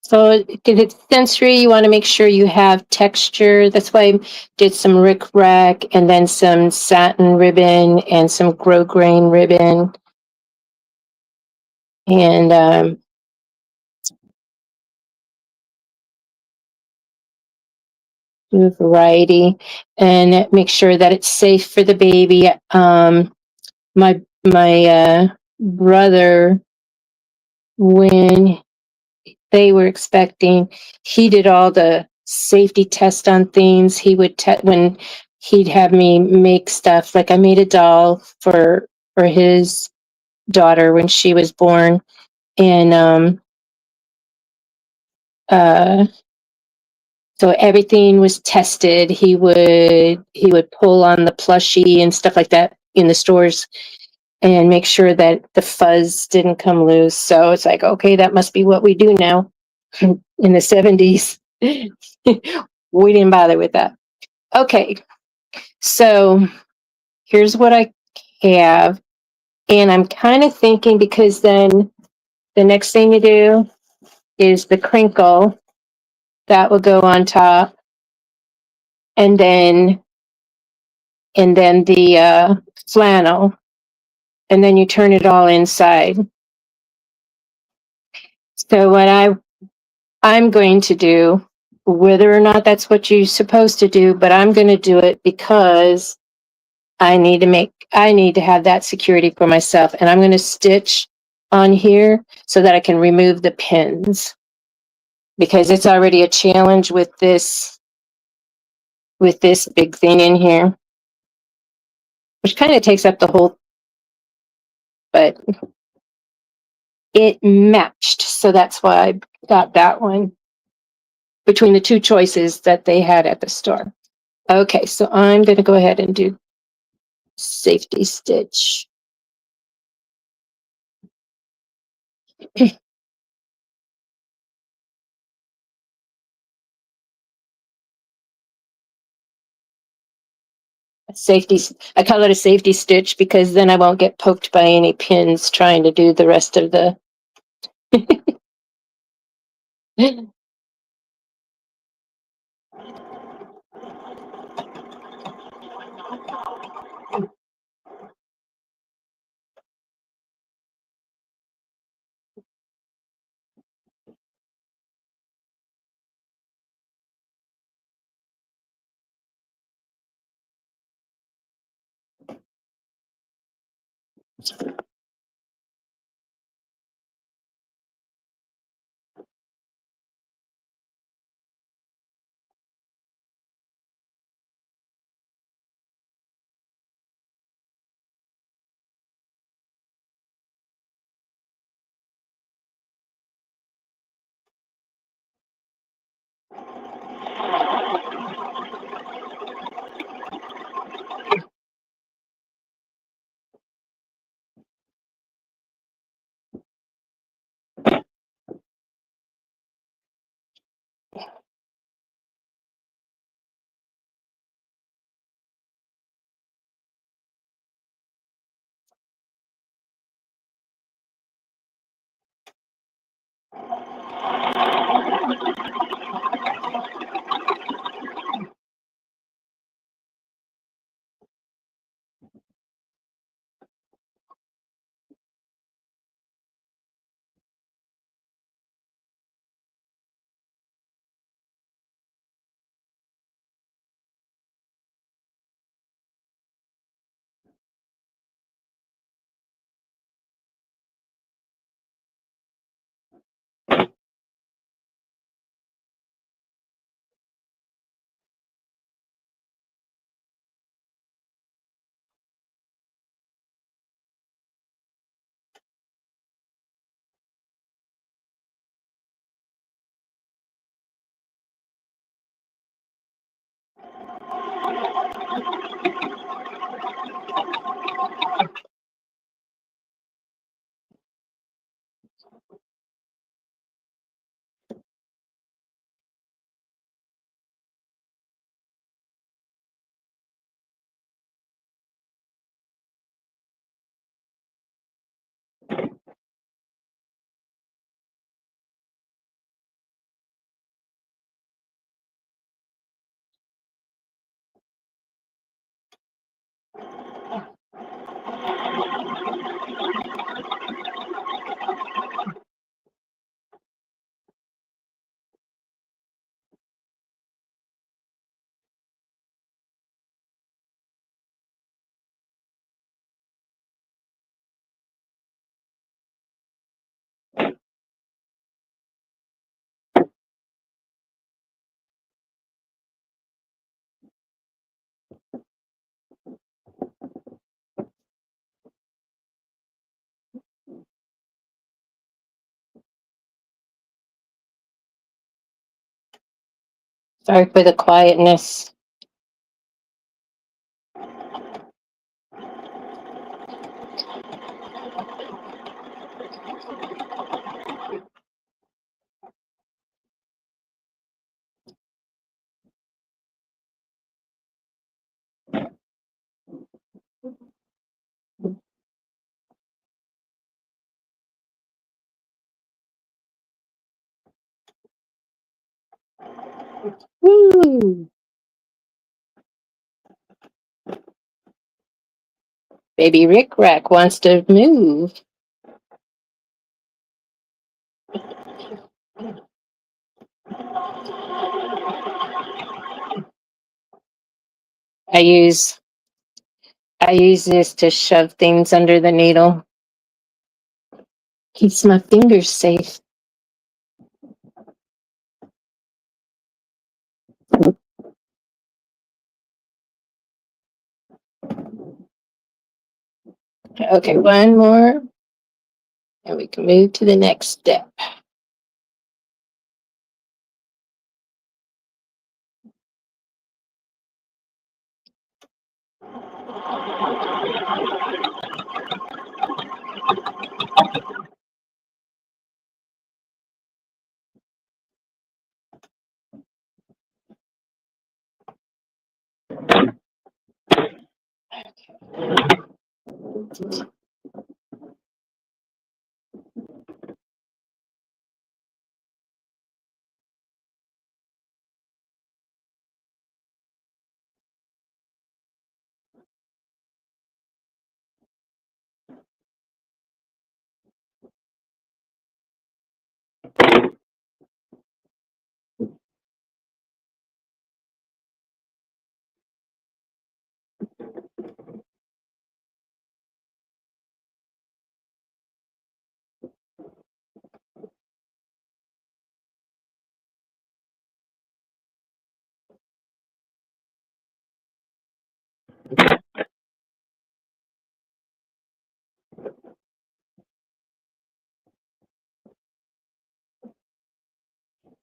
So if it's sensory, you want to make sure you have texture. That's why I did some rickrack and then some satin ribbon and some grosgrain ribbon. And do a variety and make sure that it's safe for the baby. My brother, when they were expecting, he did all the safety tests on things. He would when he'd have me make stuff. Like I made a doll for his daughter when she was born, and uh, so everything was tested. He would pull on the plushie and stuff like that in the stores and make sure that the fuzz didn't come loose. So it's like, okay, that must be what we do now. In the 70s, we didn't bother with that. Okay, so here's what I have. And I'm kind of thinking, because then the next thing you do is the crinkle that will go on top, and then the flannel, and then you turn it all inside. So what I'm going to do, whether or not that's what you're supposed to do, but I'm going to do it because I need to have that security for myself. And I'm going to stitch on here so that I can remove the pins, because it's already a challenge with this big thing in here, which kind of takes up the whole, but it matched. So that's why I got that one between the two choices that they had at the store. Okay, so I'm going to go ahead and do safety stitch. Safety, I call it a safety stitch because then I won't get poked by any pins trying to do the rest of the Sorry for the quietness. Woo! Baby Rick Rack wants to move. I use I use this to shove things under the needle. Keeps my fingers safe. Okay, one more, and we can move to the next step.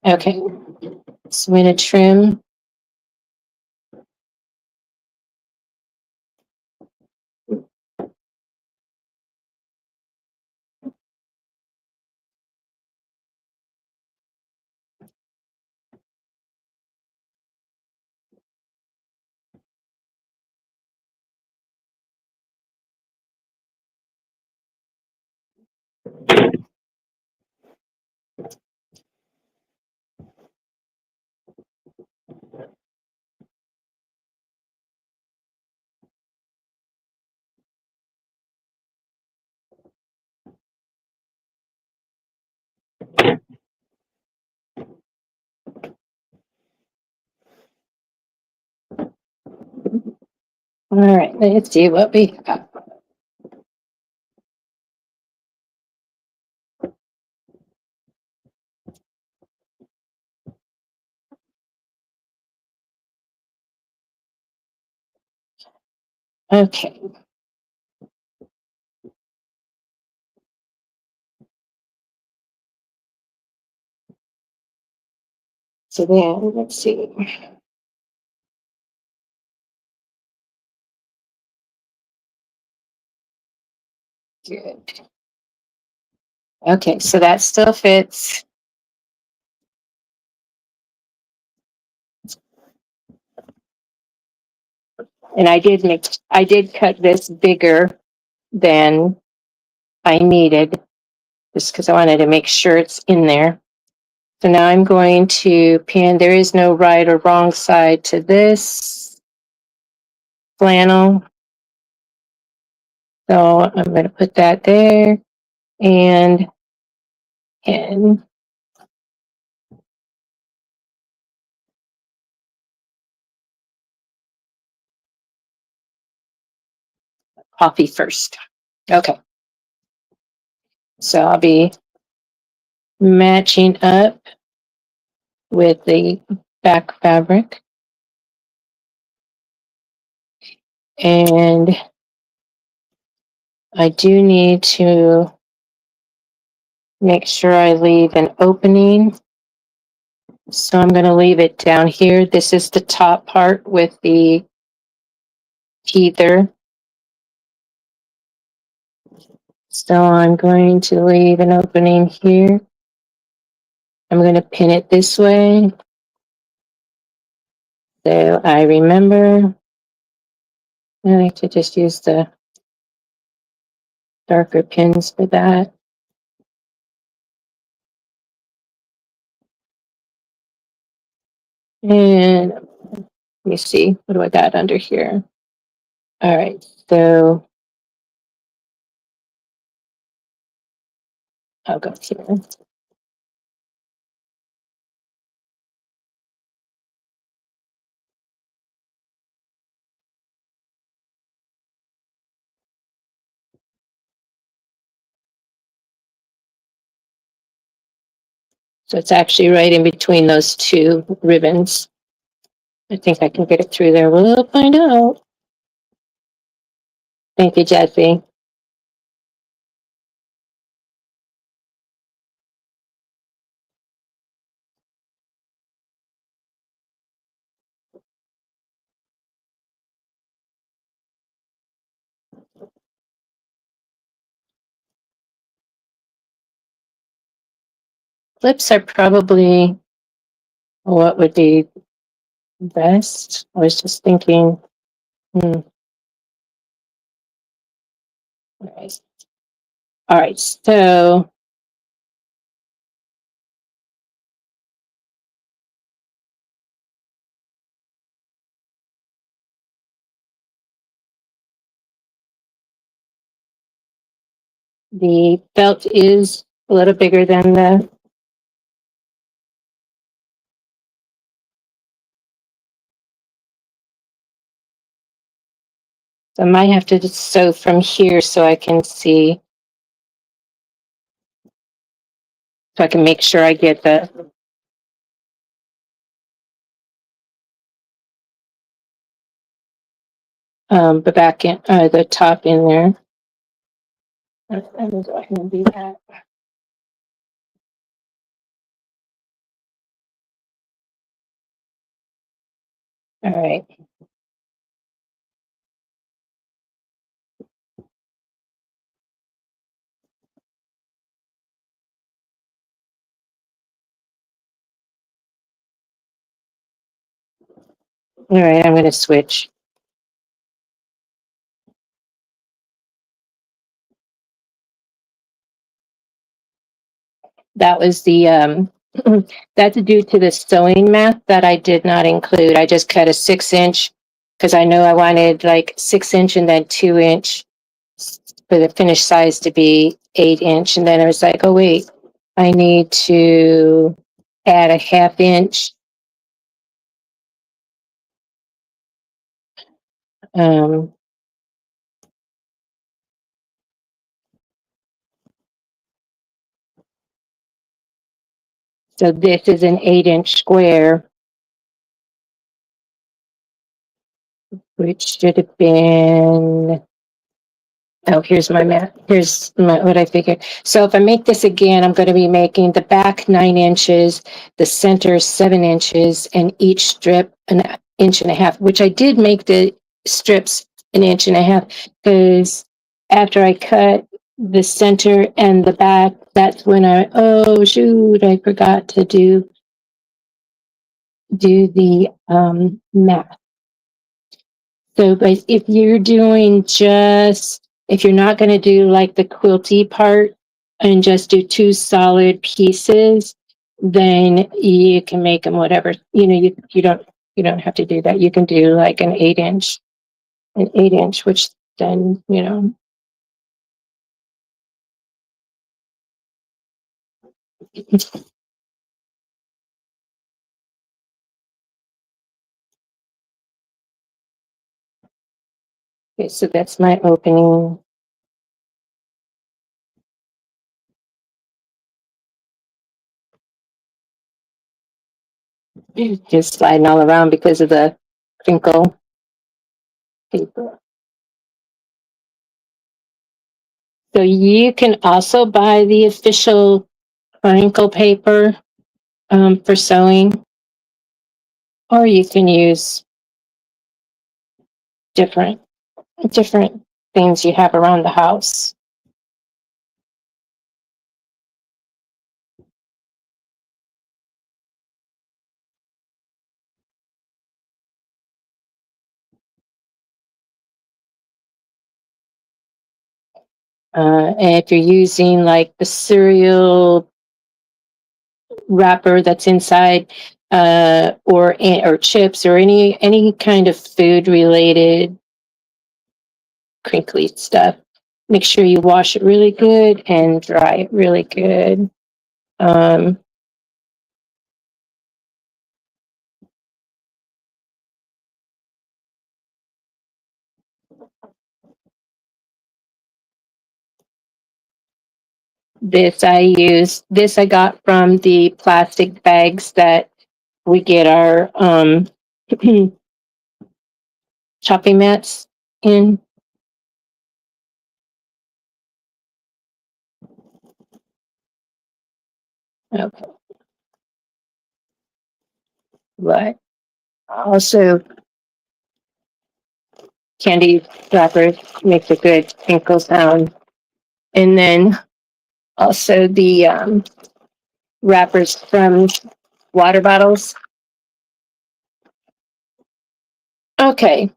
Okay, so I'm going to trim. All right, let's see what we got. Okay. So then, let's see. Good. Okay, so that still fits. And I did cut this bigger than I needed, just because I wanted to make sure it's in there. So now I'm going to pin, there is no right or wrong side to this flannel. So I'm going to put that there and coffee first. Okay. So I'll be matching up with the back fabric. And I do need to make sure I leave an opening. So I'm going to leave it down here. This is the top part with the heather. So I'm going to leave an opening here. I'm going to pin it this way. So I remember. I like to just use the darker pins for that. And let me see, what do I got under here? All right, so I'll go here. So it's actually right in between those two ribbons. I think I can get it through there. We'll find out. Thank you, Jesse. Clips are probably what would be best. I was just thinking, all right. All right, so the belt is a little bigger than the so I might have to just sew from here so I can see, so I can make sure I get the back in, the top in there. I'm going to go ahead and do that. All right. All right, I'm going to switch. That was the that's due to the sewing math that I did not include. I just cut a 6-inch because I know I wanted like 6-inch and then 2-inch for the finished size to be 8-inch. And then I was like, oh wait, I need to add a 1/2 inch. So this is an 8-inch square, which should have been, oh, here's my math. Here's what I figured. So if I make this again, I'm going to be making the back 9 inches, the center 7 inches, and each strip an 1.5 inches, which I did make the strips 1.5 inches because after I cut the center and the back that's when oh shoot, I forgot to do the math. So, but if you're doing if you're not going to do like the quilty part and just do two solid pieces, then you can make them whatever. You don't have to do that. You can do like an 8 inch, which then Okay, so that's my opening. Just sliding all around because of the crinkle paper. So you can also buy the official crinkle paper for sewing, or you can use different different things you have around the house. And if you're using like the cereal wrapper that's inside, or chips or any kind of food related crinkly stuff, make sure you wash it really good and dry it really good. Um, this I got from the plastic bags that we get our chopping mats in. Okay. But also candy wrappers makes a good crinkle sound. And then also the wrappers from water bottles. Okay.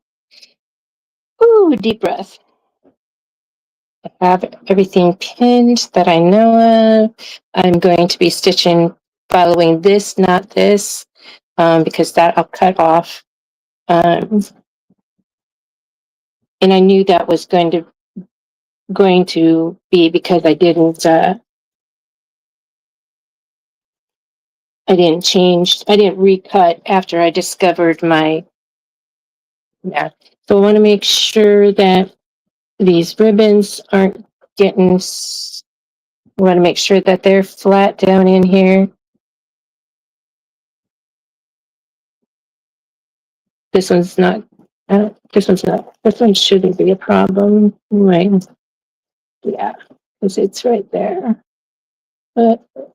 Ooh, deep breath. I have everything pinned that I know of. I'm going to be stitching following this, not this, because that I'll cut off. Um, and I knew that was going to be because I didn't recut after I discovered my math. So I want to make sure that these ribbons aren't getting, I want to make sure that they're flat down in here. This one's not, this one shouldn't be a problem. Right. Yeah, because it's right there. But go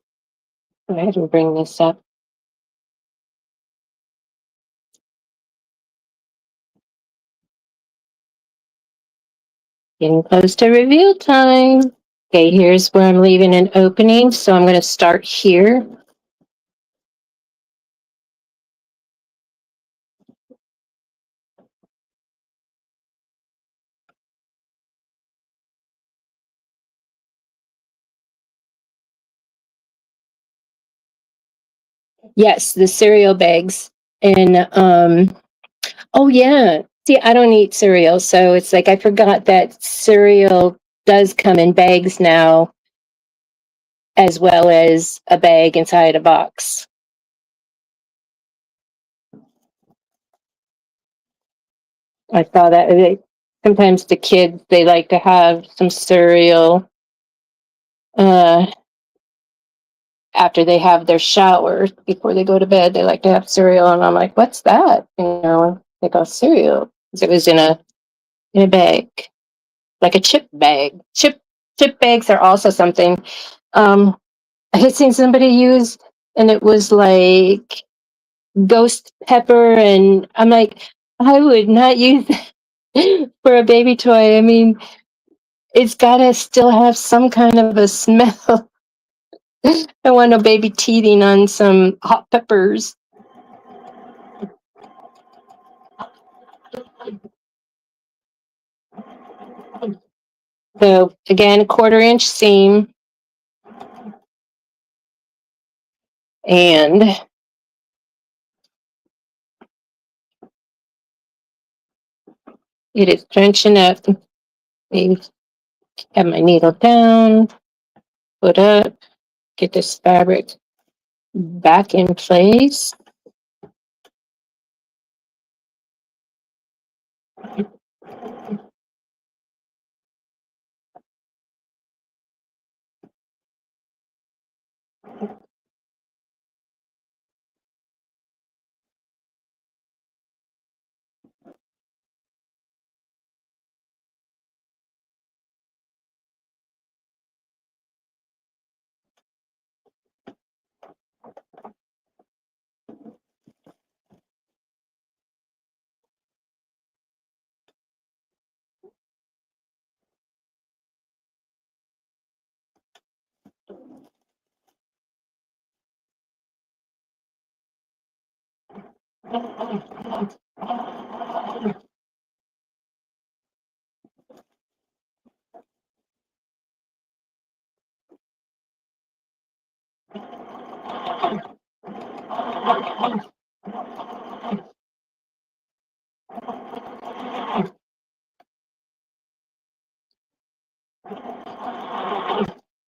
ahead and bring this up. Getting close to reveal time. Okay, here's where I'm leaving an opening. So I'm going to start here. Yes, the cereal bags. And oh yeah. See, I don't eat cereal, so it's like I forgot that cereal does come in bags now, as well as a bag inside a box. I saw that sometimes the kids, they like to have some cereal uh, after they have their shower before they go to bed. They like to have cereal, and I'm like, "What's that?" They go cereal. It was in a bag, like a chip bag. Chip bags are also something. I had seen somebody use, and it was like ghost pepper, and I'm like, I would not use that for a baby toy. I mean, it's got to still have some kind of a smell. I want no baby teething on some hot peppers. So again, 1/4 inch seam, and it is drenching up. I have my needle down, put up, get this fabric back in place.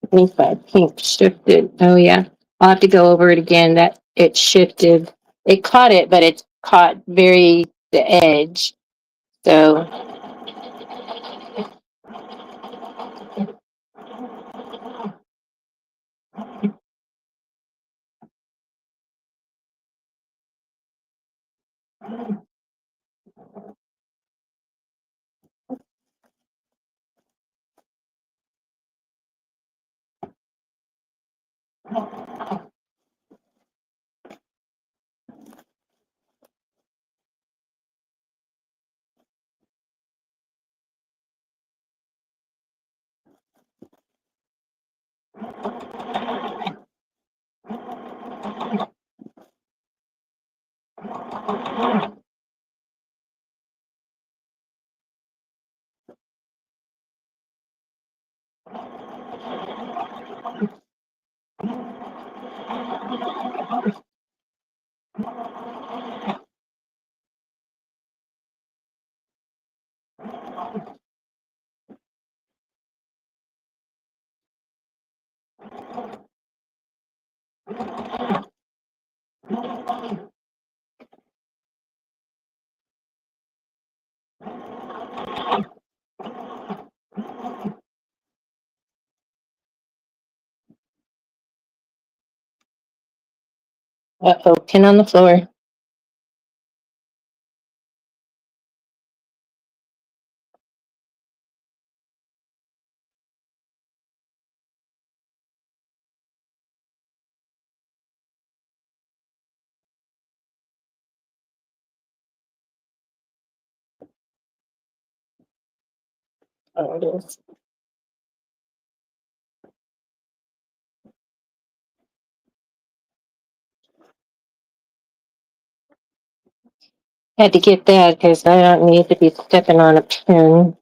I think my pink shifted. Oh yeah, I'll have to go over it again. That it shifted. It caught it, but it caught very the edge. So uh-oh, pin on the floor. Oh, it is. Had to get that because I don't need to be stepping on a pin.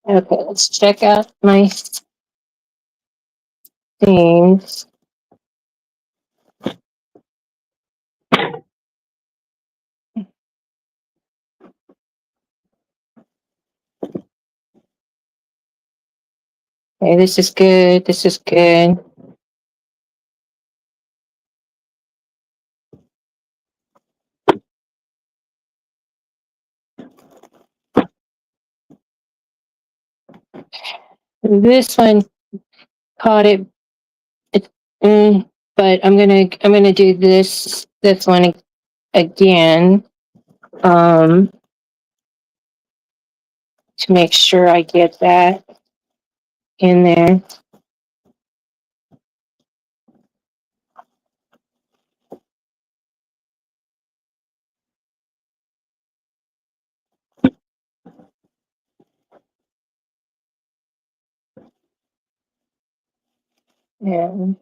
Okay, let's check out my themes. Okay, this is good. This is good. This one caught it, but I'm gonna do this one again, um, to make sure I get that in there. Yeah.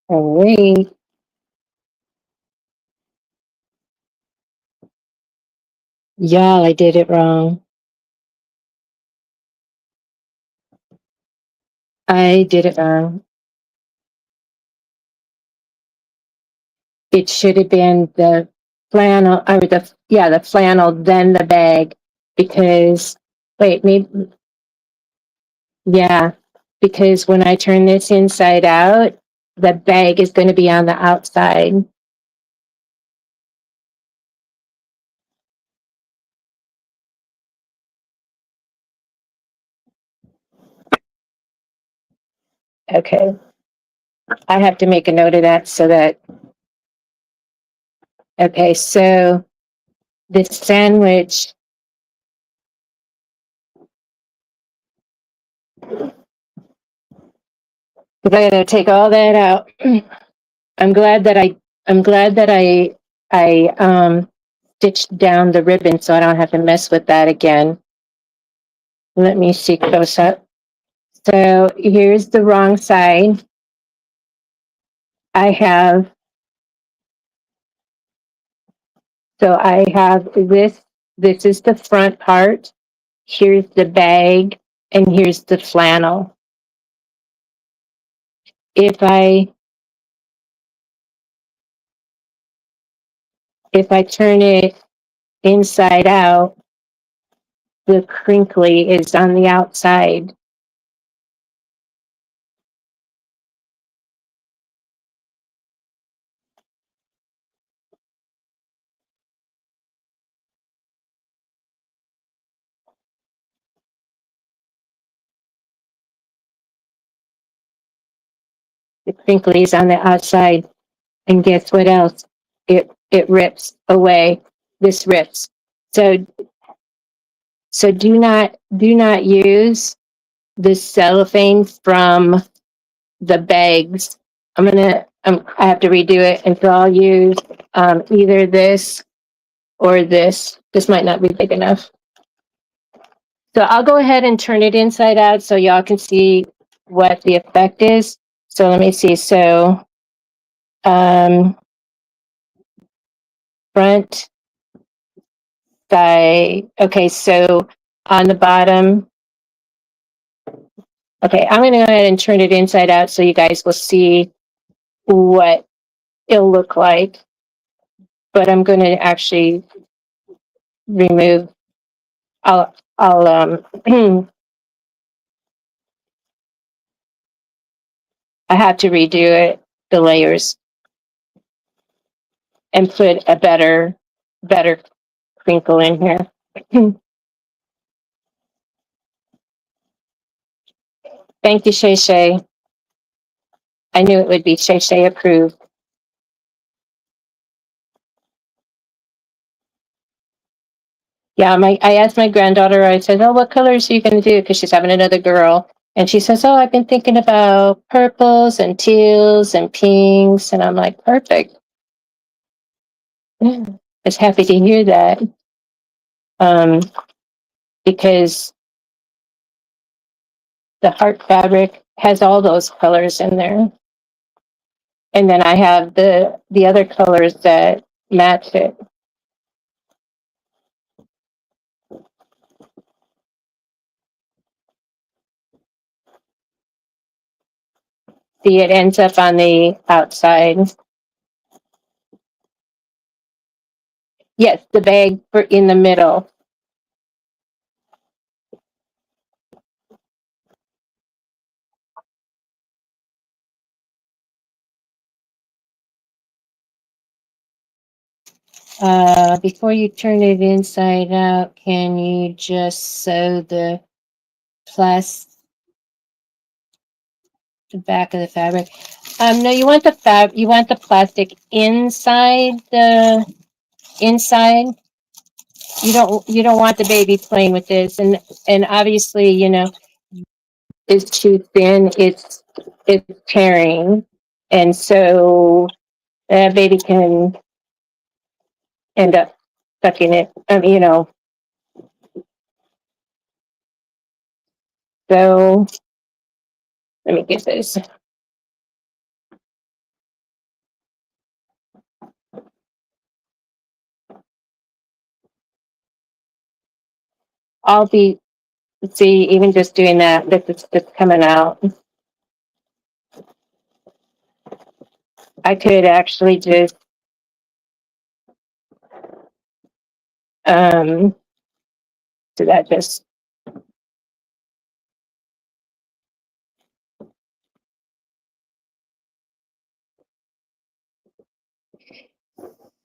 All right. Y'all, I did it wrong. I did it wrong. It should have been the flannel or the yeah, the flannel, then the bag, because, wait, maybe, yeah, because when I turn this inside out, the bag is going to be on the outside. Okay. I have to make a note of that so that, okay, so this sandwich, because I gotta take all that out. I'm glad that I'm glad that I stitched down the ribbon so I don't have to mess with that again. Let me see close up. So here's the wrong side. I have, so I have this is the front part. Here's the bag and here's the flannel. If I turn it inside out, the crinkly is on the outside. The crinkly is on the outside. And guess what else? It rips away. This rips. So do not use the cellophane from the bags. I have to redo it, and so I'll use either this or this. This might not be big enough. So I'll go ahead and turn it inside out so y'all can see what the effect is. So let me see. So front side. Okay, so on the bottom. Okay, I'm going to go ahead and turn it inside out so you guys will see what it'll look like. But I'm going to actually remove. I'll I have to redo it, the layers, and put a better crinkle in here. Thank you, Shay Shay. I knew it would be Shay Shay approved. Yeah, I asked my granddaughter, I said, oh, what colors are you going to do? Because she's having another girl. And she says, oh, I've been thinking about purples and teals and pinks. And I'm like, perfect. I was happy to hear that. Because the heart fabric has all those colors in there. And then I have the other colors that match it. See, it ends up on the outside. Yes, the bag for in the middle. Before you turn it inside out, can you just sew the back of the fabric? No, you want you want the plastic inside the inside. You don't want the baby playing with this, and obviously, you know, it's too thin. It's tearing, and so that baby can end up sucking it. You know, so let me get this. I'll be see even just doing that. This is just coming out. I could actually just Um, so that just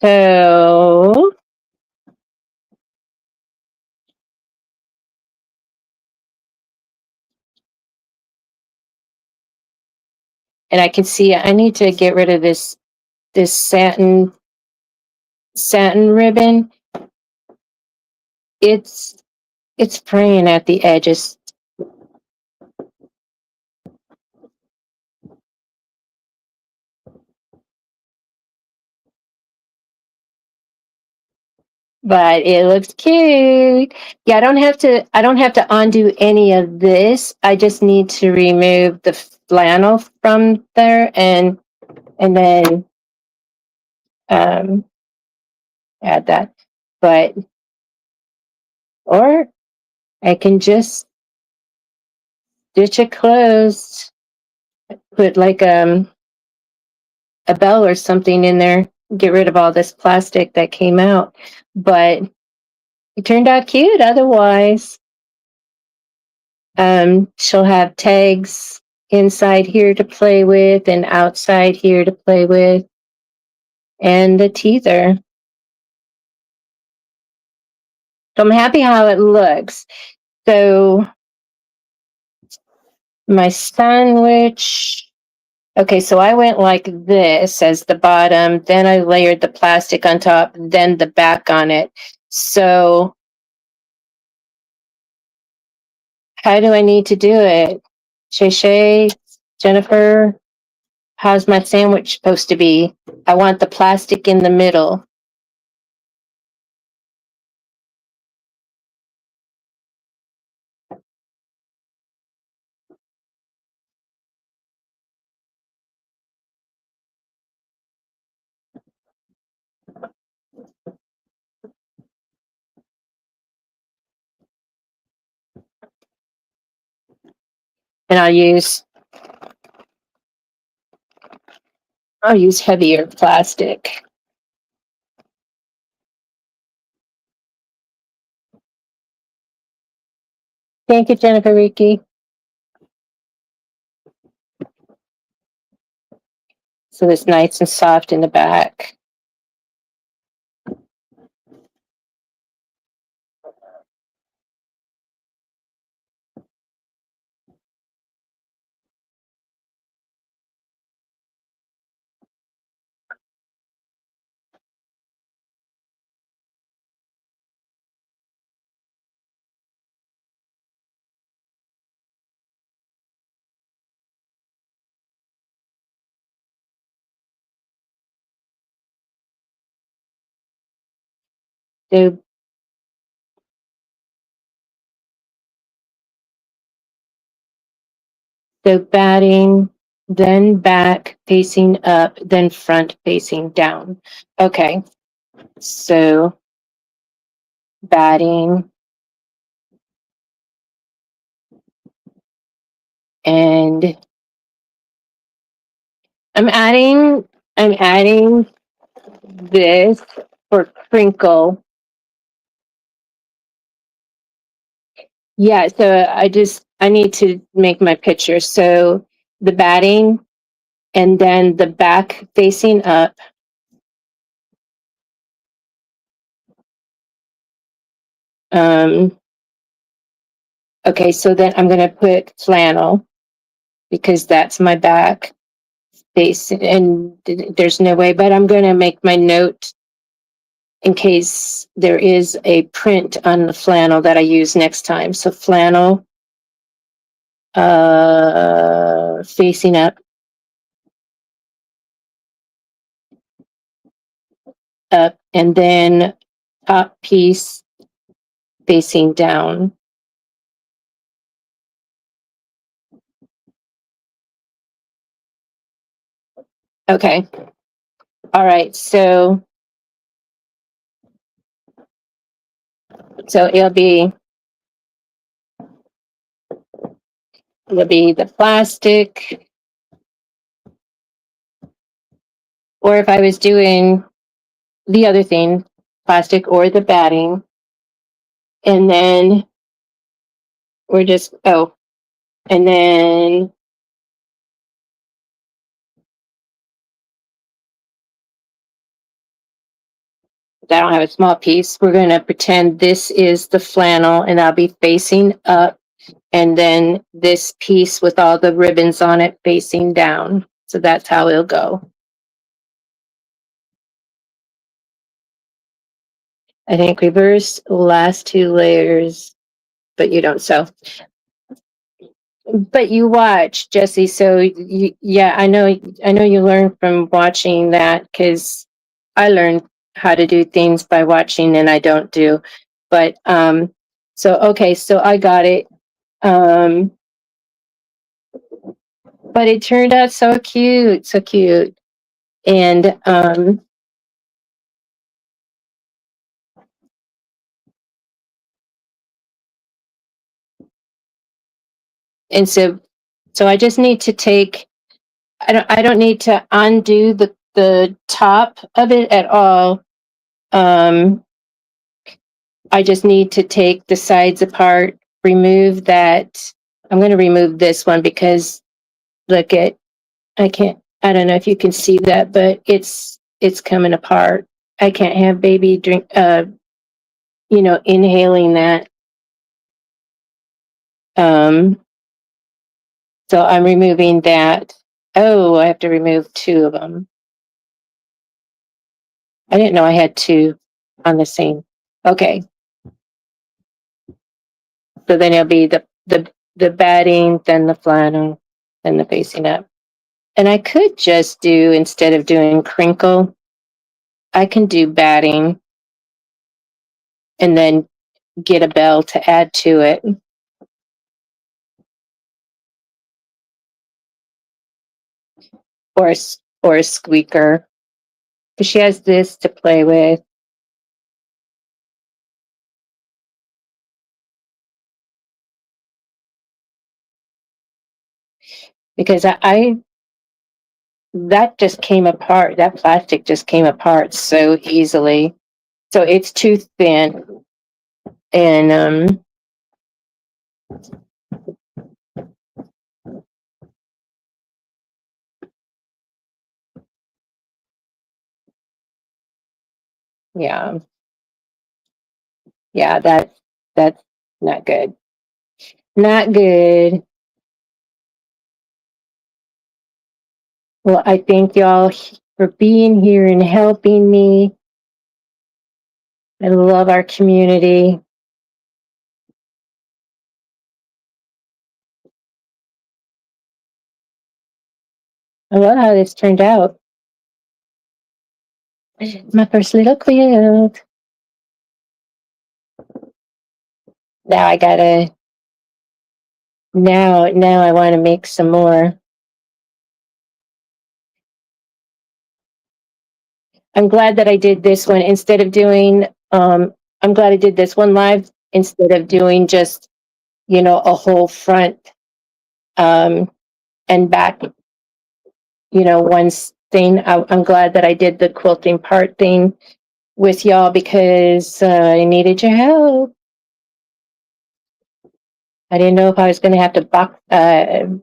so and I can see I need to get rid of this satin ribbon. It's fraying at the edges, but it looks cute. Yeah, I don't have to undo any of this. I just need to remove the flannel from there and then um add that. But or I can just stitch it closed, put like a bell or something in there, get rid of all this plastic that came out. But it turned out cute otherwise. She'll have tags inside here to play with and outside here to play with, and the teether. So I'm happy how it looks. So my sandwich. Okay, so I went like this as the bottom, then I layered the plastic on top, then the back on it. So how do I need to do it? Shay, Jennifer, how's my sandwich supposed to be? I want the plastic in the middle. And I'll use heavier plastic. Thank you, Jennifer Ricky. So it's nice and soft in the back. So batting, then back facing up, then front facing down. Okay, so batting and I'm adding this for Crinkle. Yeah, so I need to make my picture. So the batting and then the back facing up. Um, okay, so then I'm going to put flannel because that's my back face, and there's no way, but I'm going to make my note in case there is a print on the flannel that I use next time. So flannel facing up, and then top piece facing down. Okay. All right. So it'll be the plastic, or if I was doing the other thing, plastic or the batting. And then we're just, and then I don't have a small piece. We're going to pretend this is the flannel and I'll be facing up. And then this piece with all the ribbons on it facing down. So that's how it'll go. I think reverse last two layers, but you don't sew. But you watch, Jesse. So yeah, I know you learn from watching that because I learned how to do things by watching and I don't do. But so okay, so I got it. Um, but it turned out so cute, so cute. And and so I just need to take I don't need to undo the top of it at all. Um, I just need to take the sides apart, remove that. I'm going to remove this one because look at I don't know if you can see that, but it's coming apart. I can't have baby drink inhaling that. Um, so I'm removing that. Oh, I have to remove two of them. I didn't know I had two on the same. Okay. So then it'll be the batting, then the flannel, then the facing up. And I could just do, instead of doing crinkle, I can do batting and then get a bell to add to it. Or or a squeaker. Because she has this to play with. Because I that just came apart. That plastic just came apart so easily. So it's too thin. And yeah. Yeah, that's not good. Not good. Well, I thank y'all for being here and helping me. I love our community. I love how this turned out. My first little quilt. Now I gotta. Now I want to make some more. I'm glad that I did this one instead of doing. I'm glad I did this one live instead of doing just a whole front um, and back. One thing. I'm glad that I did the quilting part thing with y'all because I needed your help. I didn't know if I was going to have to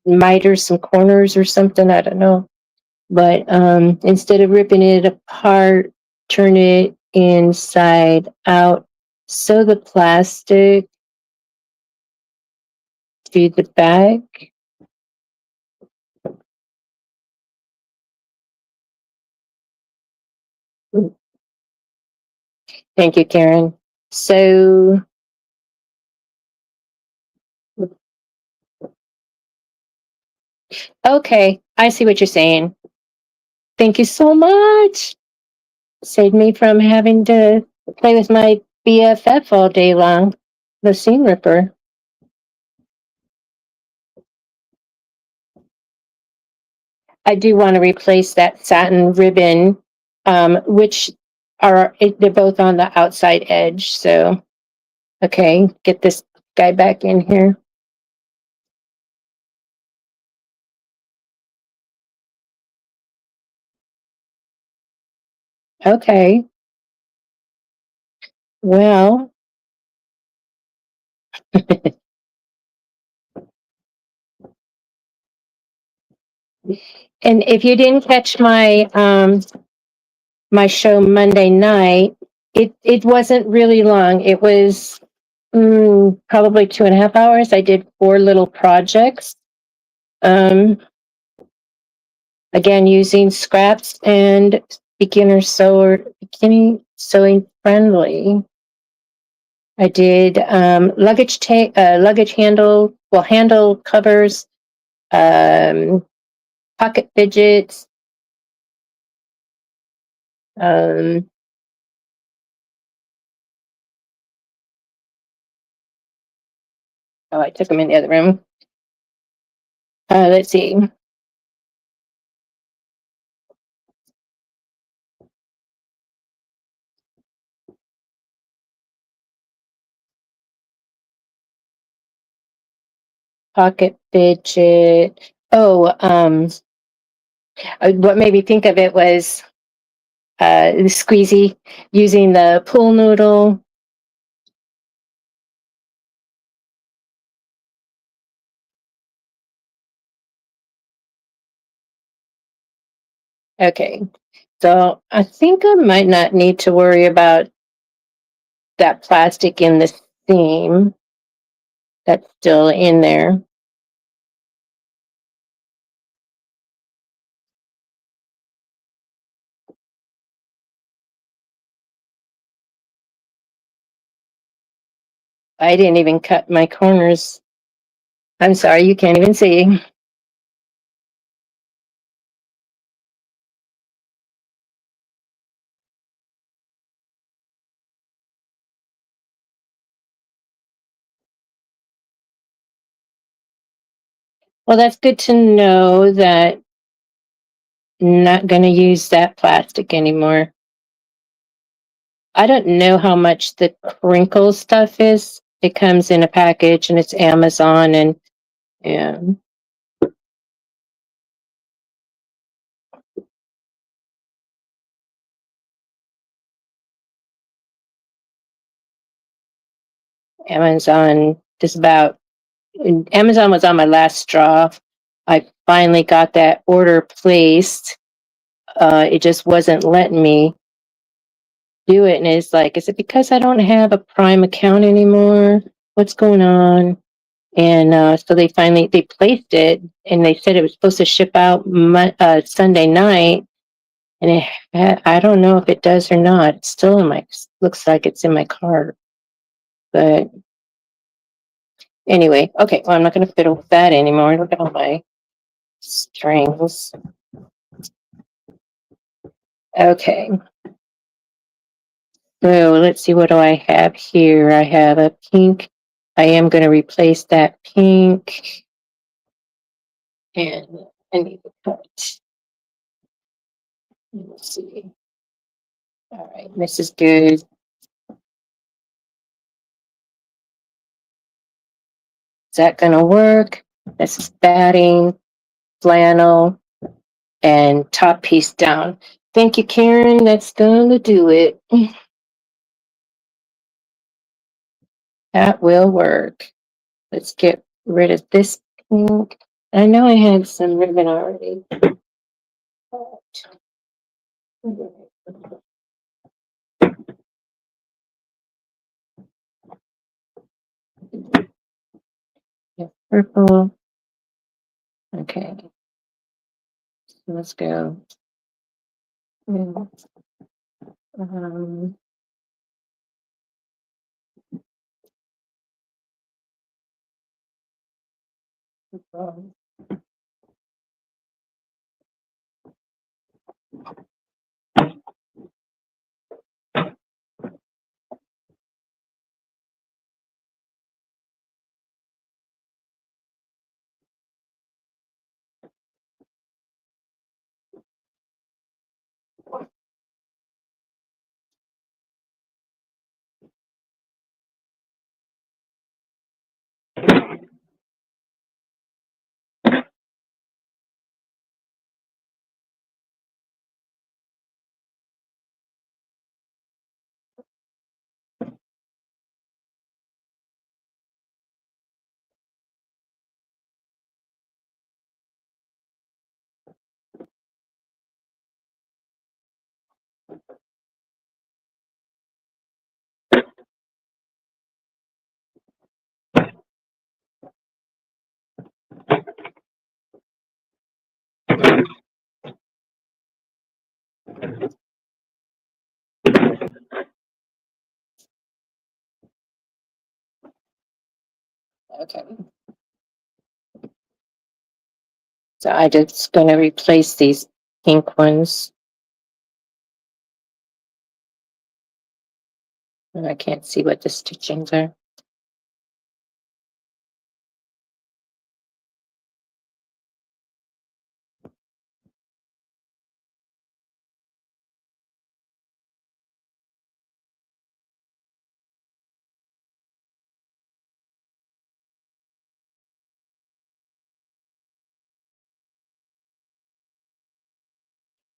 miter some corners or something. I don't know. But instead of ripping it apart, turn it inside out. Sew the plastic to the back. Thank you, Karen. So, okay, I see what you're saying. Thank you so much. Saved me from having to play with my BFF all day long, the seam ripper. I do want to replace that satin ribbon, which they're both on the outside edge. So, okay, get this guy back in here. Okay. Well, And if you didn't catch my show Monday night, it wasn't really long. It was probably 2.5 hours. I did 4 little projects. Um, again, using scraps and beginning sewing friendly. I did luggage handle covers, um, pocket fidgets. Um, oh, I took them in the other room. Let's see. Pocket fidget. Oh, what made me think of it was the squeezy using the pool noodle. Okay, so I think I might not need to worry about that plastic in the seam. That's still in there. I didn't even cut my corners. I'm sorry, you can't even see. Well, that's good to know that I'm not going to use that plastic anymore. I don't know how much the crinkle stuff is. It comes in a package and it's Amazon and yeah, Amazon just about Amazon was on my last straw. I finally got that order placed. It just wasn't letting me do it. And it's like, is it because I don't have a Prime account anymore? What's going on? And so they placed it, and they said it was supposed to ship out Sunday night. And I don't know if it does or not. It's still in my looks like it's in my cart. But anyway, okay. Well, I'm not going to fiddle with that anymore. Look at all my strings. Okay. So let's see. What do I have here? I have a pink. I am going to replace that pink, and I need to cut. Let's see. All right, this is good. Is that going to work? This is batting, flannel, and top piece down. Thank you, Karen. That's going to do it. That will work. Let's get rid of this pink. I know I had some ribbon already. Yeah, purple. Okay, so let's go. Um, Okay. So I just gonna replace these pink ones. And I can't see what the stitchings are.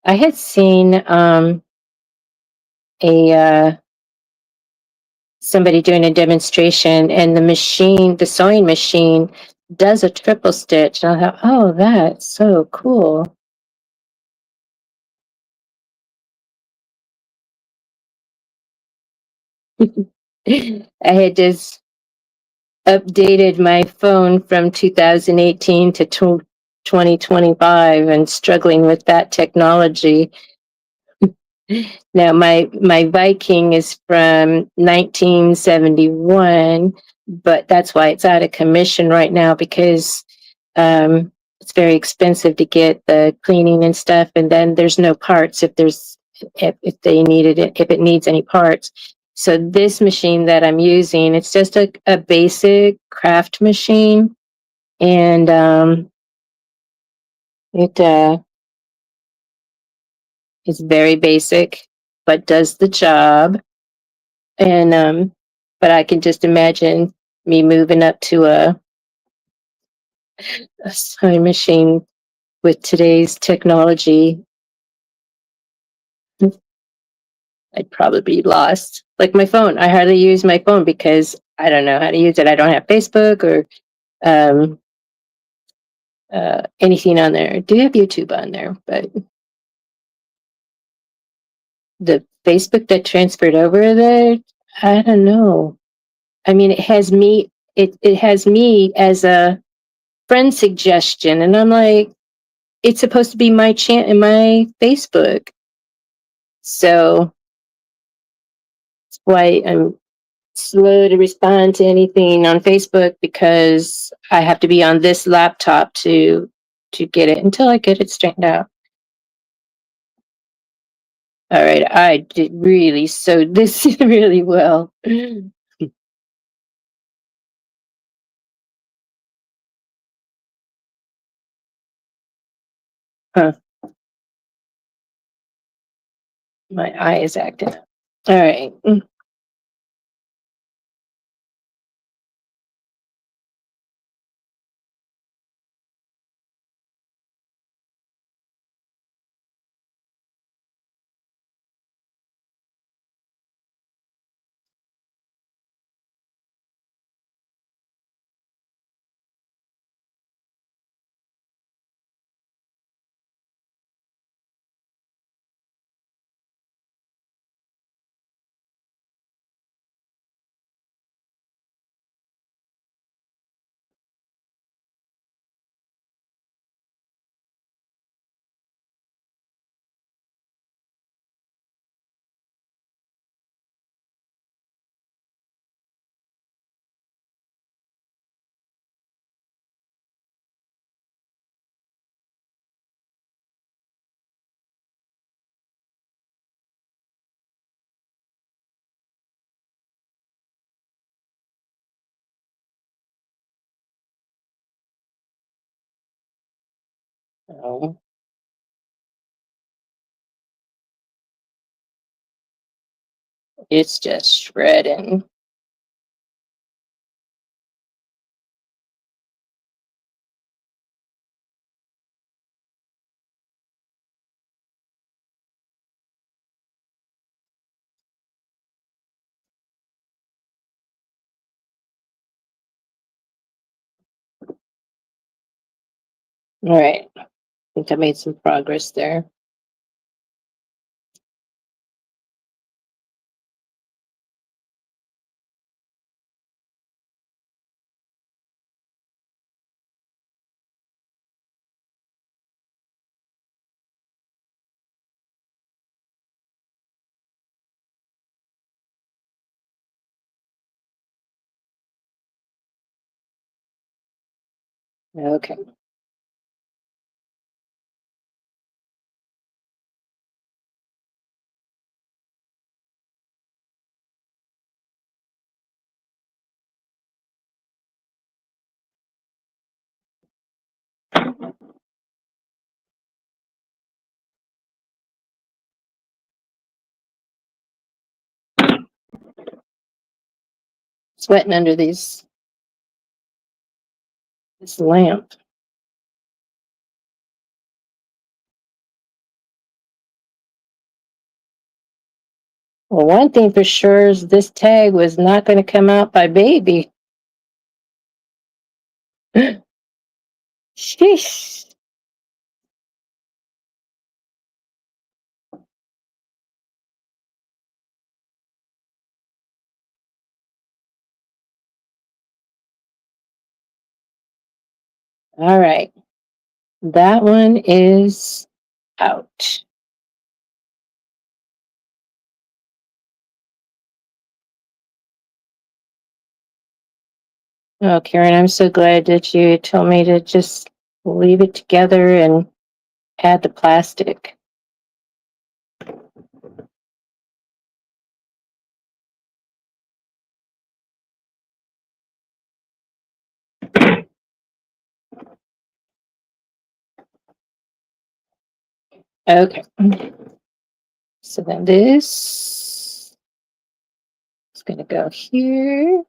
I had seen a somebody doing a demonstration, and the sewing machine does a triple stitch. And I thought, oh, that's so cool. I had just updated my phone from 2018 to 2025 and struggling with that technology. Now my Viking is from 1971, but that's why it's out of commission right now because it's very expensive to get the cleaning and stuff, and then there's no parts if they needed it if it needs any parts. So this machine that I'm using, it's just a basic craft machine, and it is very basic, but does the job. And but I can just imagine me moving up to a sewing machine with today's technology. I'd probably be lost. Like my phone, I hardly use my phone because I don't know how to use it. I don't have Facebook or um, anything on there. I do have YouTube on there, but the Facebook that transferred over there, I don't know. I mean, it has me as a friend suggestion, and I'm like, it's supposed to be my chant in my Facebook. So that's why I'm slow to respond to anything on Facebook because I have to be on this laptop to get it until I get it straightened out. All right, I did really sewed this really well. Huh, my eye is acting up. All right. Oh, it's just shredding. All right. I think I made some progress there. Okay. Sweating under this lamp. Well, one thing for sure is this tag was not going to come out by baby. Sheesh. All right. That one is out. Oh, Karen, I'm so glad that you told me to just leave it together and add the plastic. Okay. So then this is going to go here.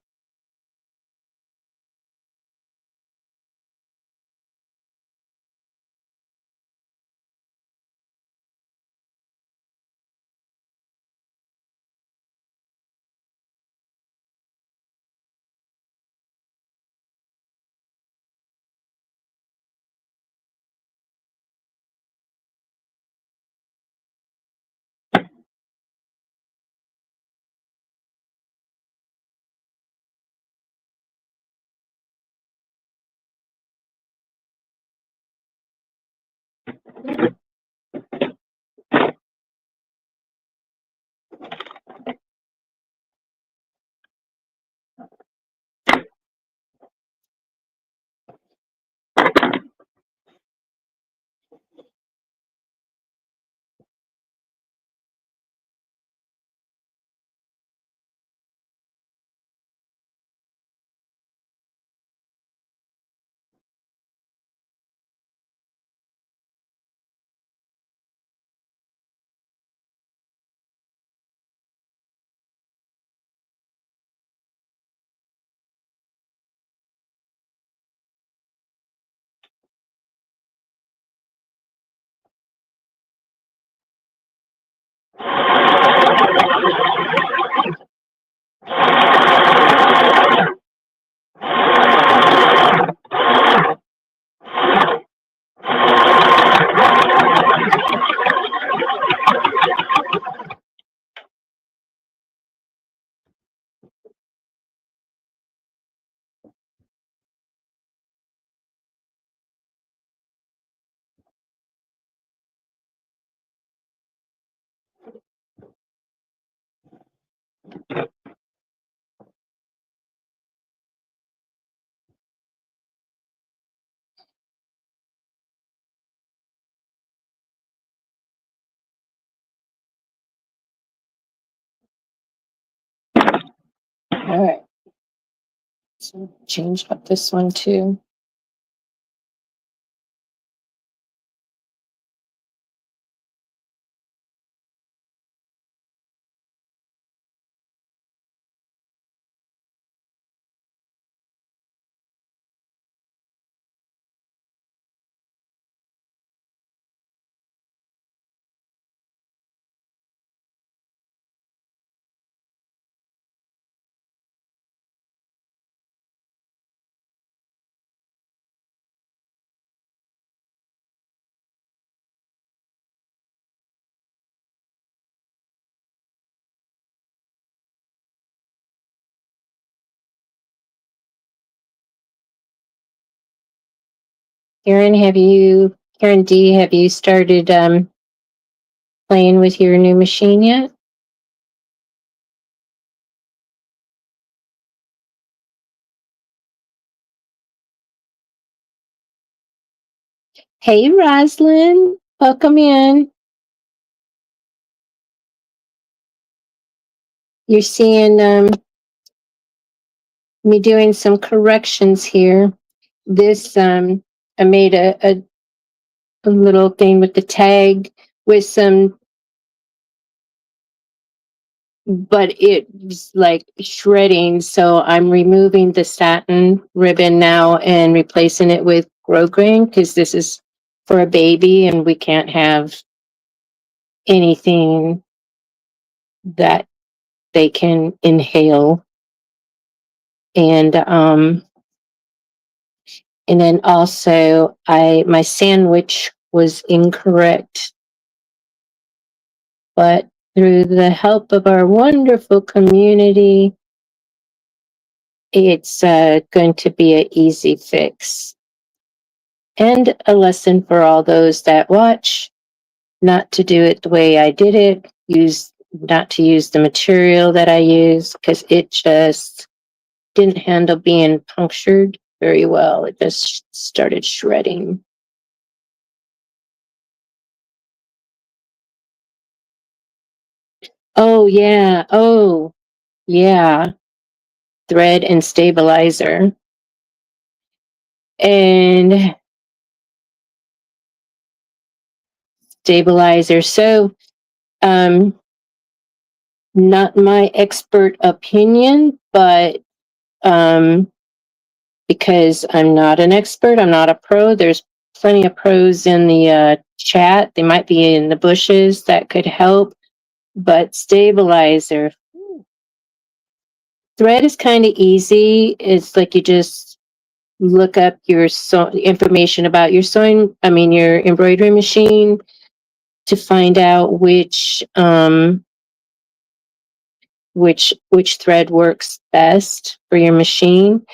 All right. So change up this one too. Karen D, have you started playing with your new machine yet? Hey, Roslyn, welcome in. You're seeing me doing some corrections here. This I made a little thing with the tag with some, but it's like shredding. So I'm removing the satin ribbon now and replacing it with grosgrain because this is for a baby and we can't have anything that they can inhale. And then also my sandwich was incorrect, but through the help of our wonderful community, it's going to be an easy fix. And a lesson for all those that watch, not to do it the way I did it, not to use the material that I used, because it just didn't handle being punctured very well. It just started shredding. Oh, yeah. Oh, yeah. Thread and stabilizer. And stabilizer. So, um, not my expert opinion, but um, because I'm not an expert, I'm not a pro. There's plenty of pros in the chat. They might be in the bushes that could help. But stabilizer, thread is kind of easy. It's like you just look up your information about your your embroidery machine to find out which thread works best for your machine.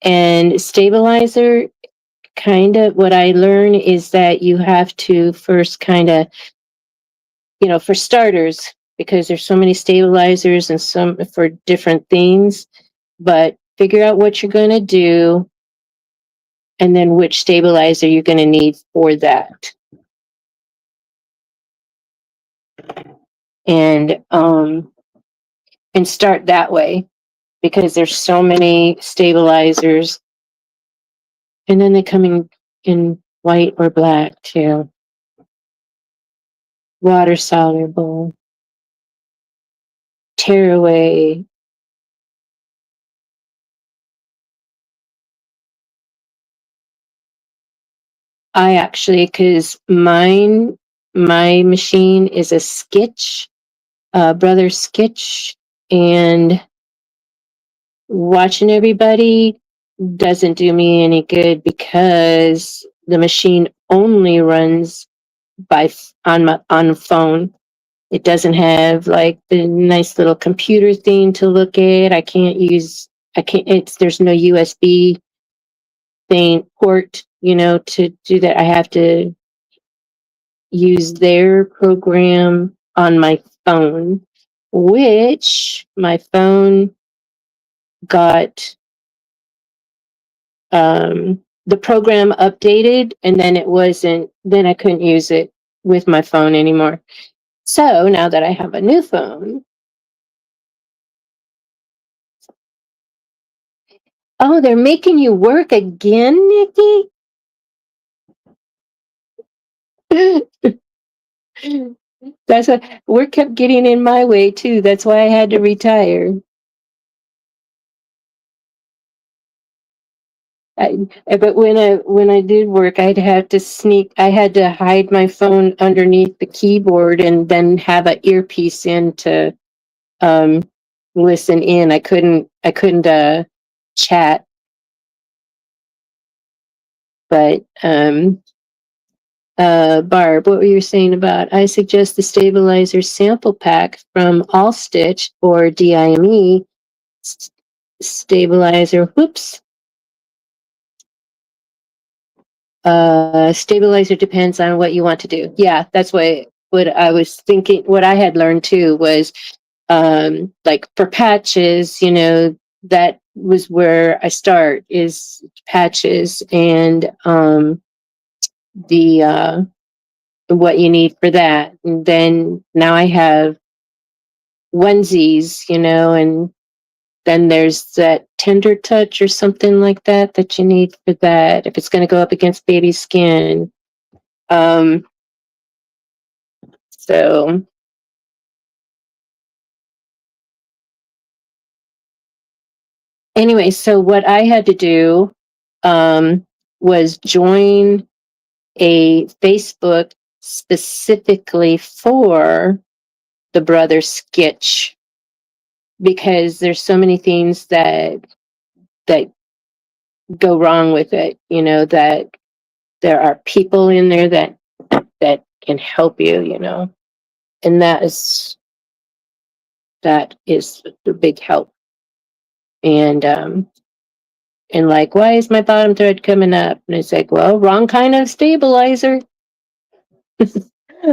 And stabilizer, kind of what I learned is that you have to first kind of, for starters, because there's so many stabilizers and some for different things, but figure out what you're going to do and then which stabilizer you're going to need for that. And start that way because there's so many stabilizers, and then they come in white or black too. Water soluble, tearaway. I actually, because my machine is a Sketch, Brother Sketch, and watching everybody doesn't do me any good because the machine only runs on phone. It doesn't have like the nice little computer thing to look at. There's no USB thing port, to do that. I have to use their program on my phone, which my phone got the program updated, and then I couldn't use it with my phone anymore. So now that I have a new phone, oh, they're making you work again, Nikki? Work kept getting in my way too. That's why I had to retire. But when I did work, I had to hide my phone underneath the keyboard and then have an earpiece in to um, listen in. I couldn't chat, but Barb, what were you saying about? I suggest the stabilizer sample pack from All Stitch or DIME stabilizer. Whoops. Stabilizer depends on what you want to do. Yeah, that's what I was thinking. What I had learned too was like for patches, that was where I start is patches, and the what you need for that. And then now I have onesies, and then there's that tender touch or something like that that you need for that if it's going to go up against baby skin. Um, so anyway, so what I had to do was join a Facebook specifically for the brother sketch because there's so many things that go wrong with it, that there are people in there that can help you, and that is the big help. And like, why is my bottom thread coming up? And it's like, well, wrong kind of stabilizer.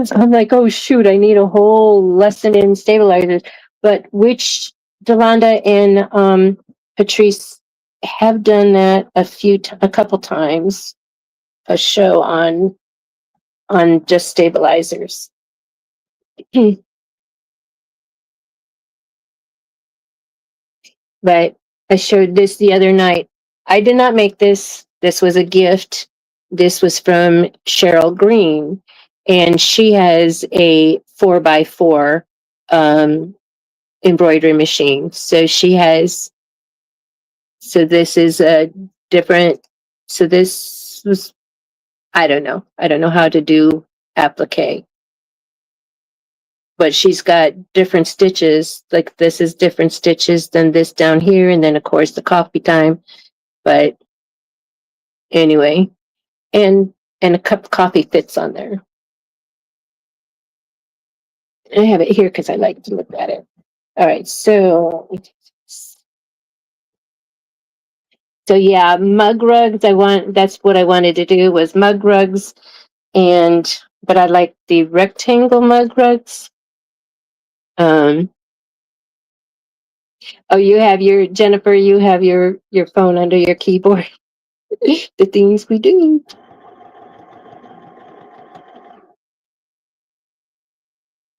So I'm like, oh shoot, I need a whole lesson in stabilizers. But which Delonda and Patrice have done that a couple times, a show on just stabilizers. But I showed this the other night. I did not make this. This was a gift. This was from Cheryl Green, and she has a 4x4 embroidery machine. So this is a different, so this was, I don't know. I don't know how to do applique, but she's got different stitches. Like this is different stitches than this down here. And then of course the coffee time. But anyway, and a cup of coffee fits on there. I have it here because I like to look at it. All right, so yeah, mug rugs. That's what I wanted to do was mug rugs, but I like the rectangle mug rugs. Um, oh, Jennifer. You have your phone under your keyboard. The things we do.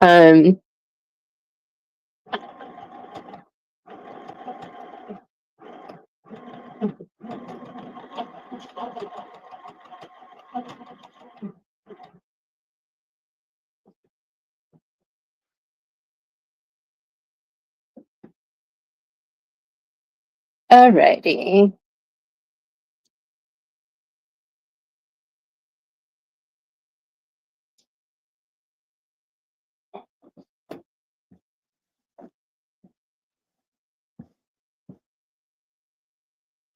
Um, Alrighty.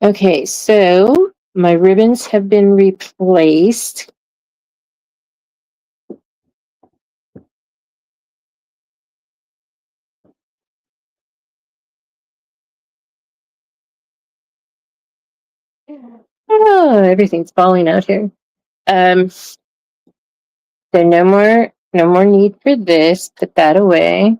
Okay, so my ribbons have been replaced. Oh, everything's falling out here. So no more need for this. Put that away.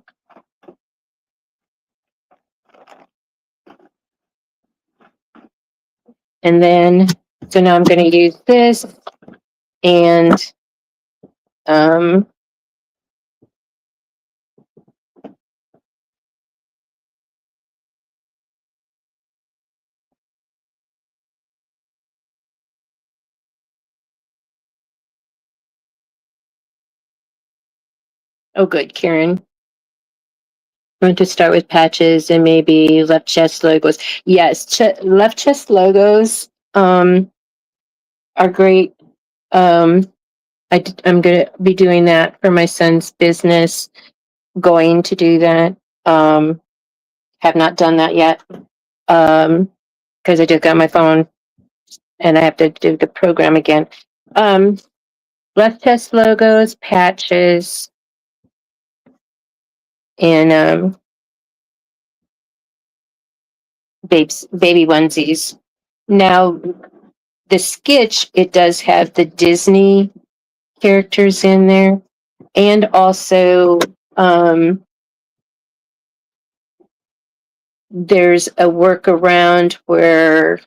And then, so now I'm going to use this and um, oh, good, Karen. I'm going to start with patches and maybe left chest logos. Yes, left chest logos are great. I'm going to be doing that for my son's business. Going to do that. Have not done that yet because I just got my phone and I have to do the program again. Left chest logos, patches, and baby onesies. Now, the sketch, it does have the Disney characters in there, and also there's a workaround where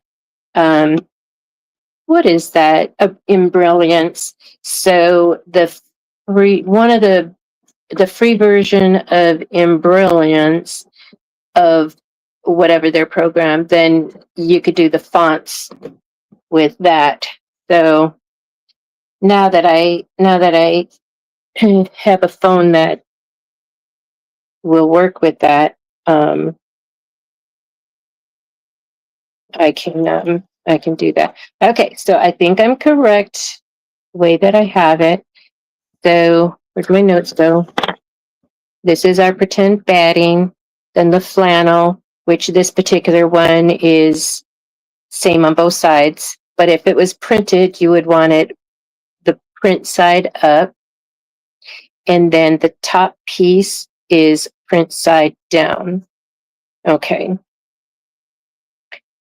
what is that? In Brilliance. So one of the free version of Brilliance of whatever their program, then you could do the fonts with that. So now that I have a phone that will work with that, I can do that. Okay, so I think I'm correct the way that I have it. So where'd my notes go? This is our pretend batting. Then the flannel, which this particular one is same on both sides. But if it was printed, you would want it the print side up. And then the top piece is print side down. Okay.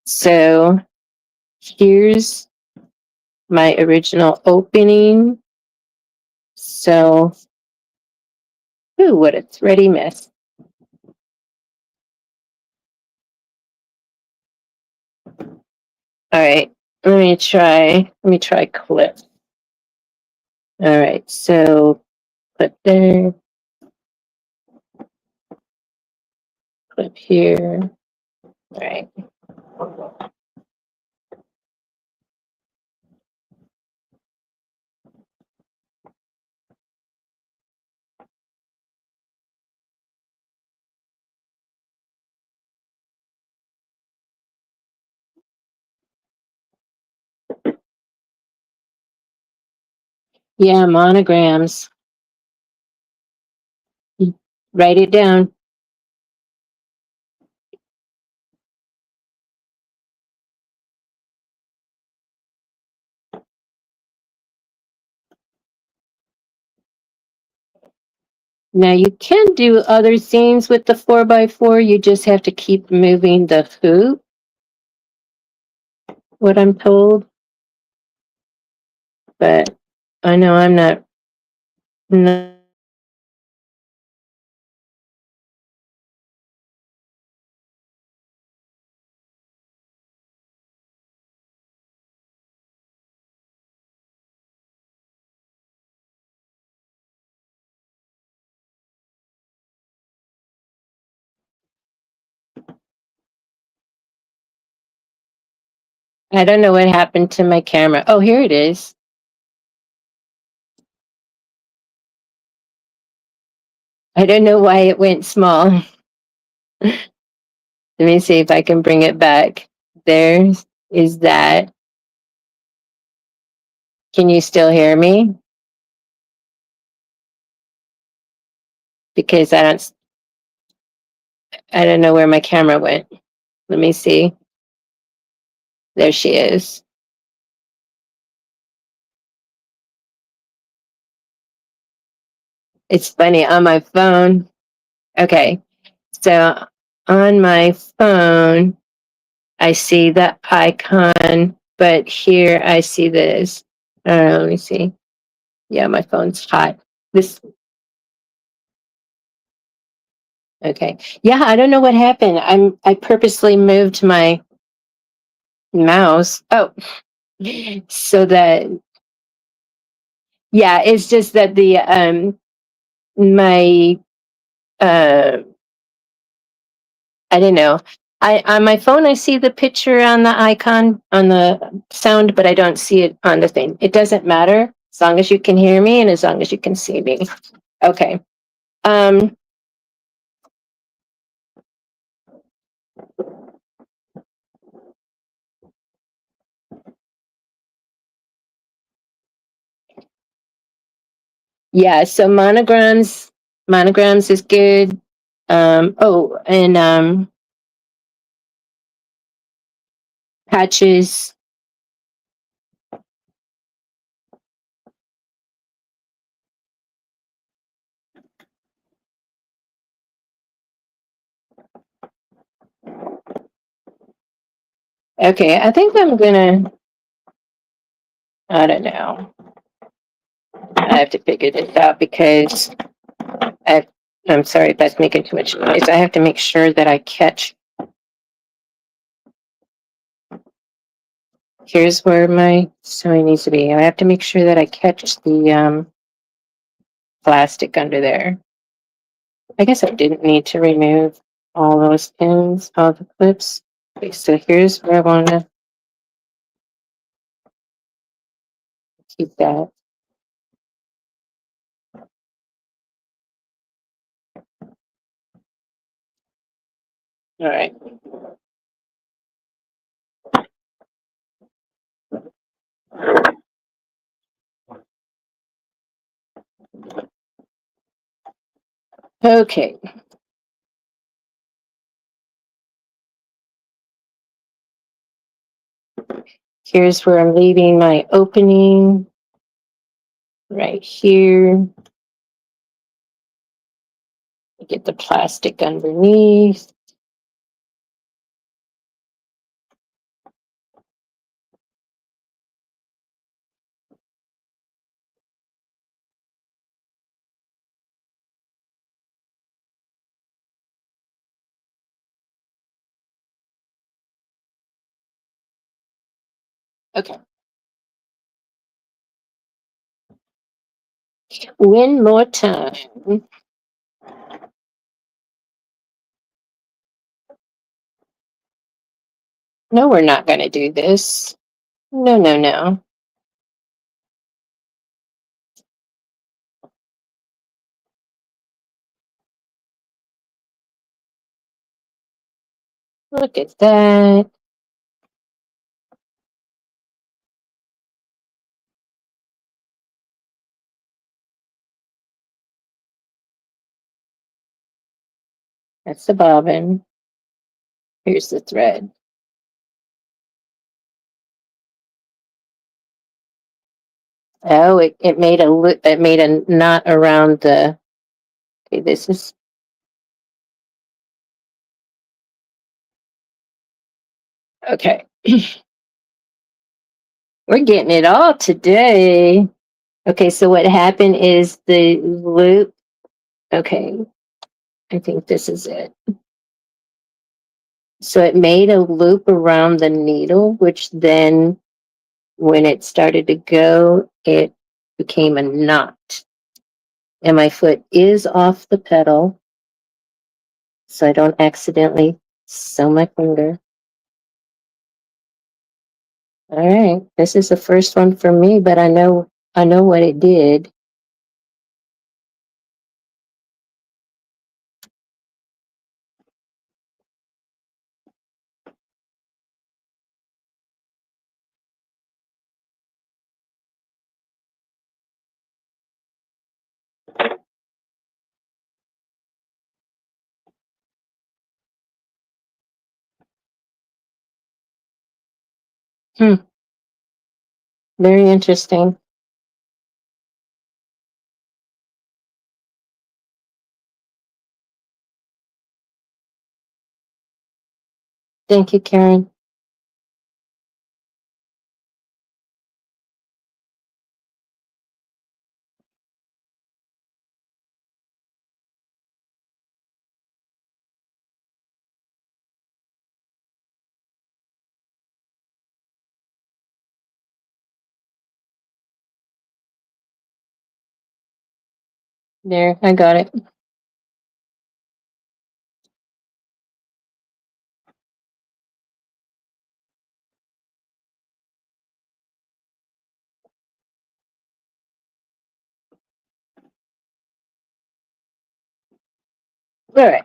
So here's my original opening. So, ooh, what a thready mess. All right, let me try clip. All right, so clip there, clip here. All right. Yeah, monograms. Write it down. Now you can do other things with the 4x4. You just have to keep moving the hoop. What I'm told, but I know I'm not. I don't know what happened to my camera. Oh, here it is. I don't know why it went small. Let me see if I can bring it back. There is that. Can you still hear me? Because I don't know where my camera went. Let me see. There she is. It's funny on my phone. Okay. So on my phone, I see the icon, but here I see this. Let me see. Yeah, my phone's hot. This. Okay. Yeah, I don't know what happened. I purposely moved my mouse. Oh, so that yeah, it's just that the my I don't know. I on my phone I see the picture on the icon on the sound, but I don't see it on the thing. It doesn't matter as long as you can hear me and as long as you can see me. Okay. Um yeah, so monograms is good. Oh, and patches. Okay, I think I'm gonna, I don't know. I have to figure this out because I, I'm sorry if that's making too much noise. I have to make sure that I catch. Here's where my sewing needs to be. I have to make sure that I catch the plastic under there. I guess I didn't need to remove all those pins, all the clips. Okay, so here's where I want to keep that. All right. Okay. Here's where I'm leaving my opening. Right here. Get the plastic underneath. Okay. One more time. No, we're not going to do this. No, no, no. Look at that. That's the bobbin. Here's the thread. Oh, it made a knot around the. Okay, this is. Okay. We're getting it all today. Okay, so what happened is the loop. Okay, I think this is it. So it made a loop around the needle, which then when it started to go, it became a knot. And my foot is off the pedal, so I don't accidentally sew my finger. All right, this is the first one for me, but I know what it did. Very interesting. Thank you, Karen. There, I got it. All right.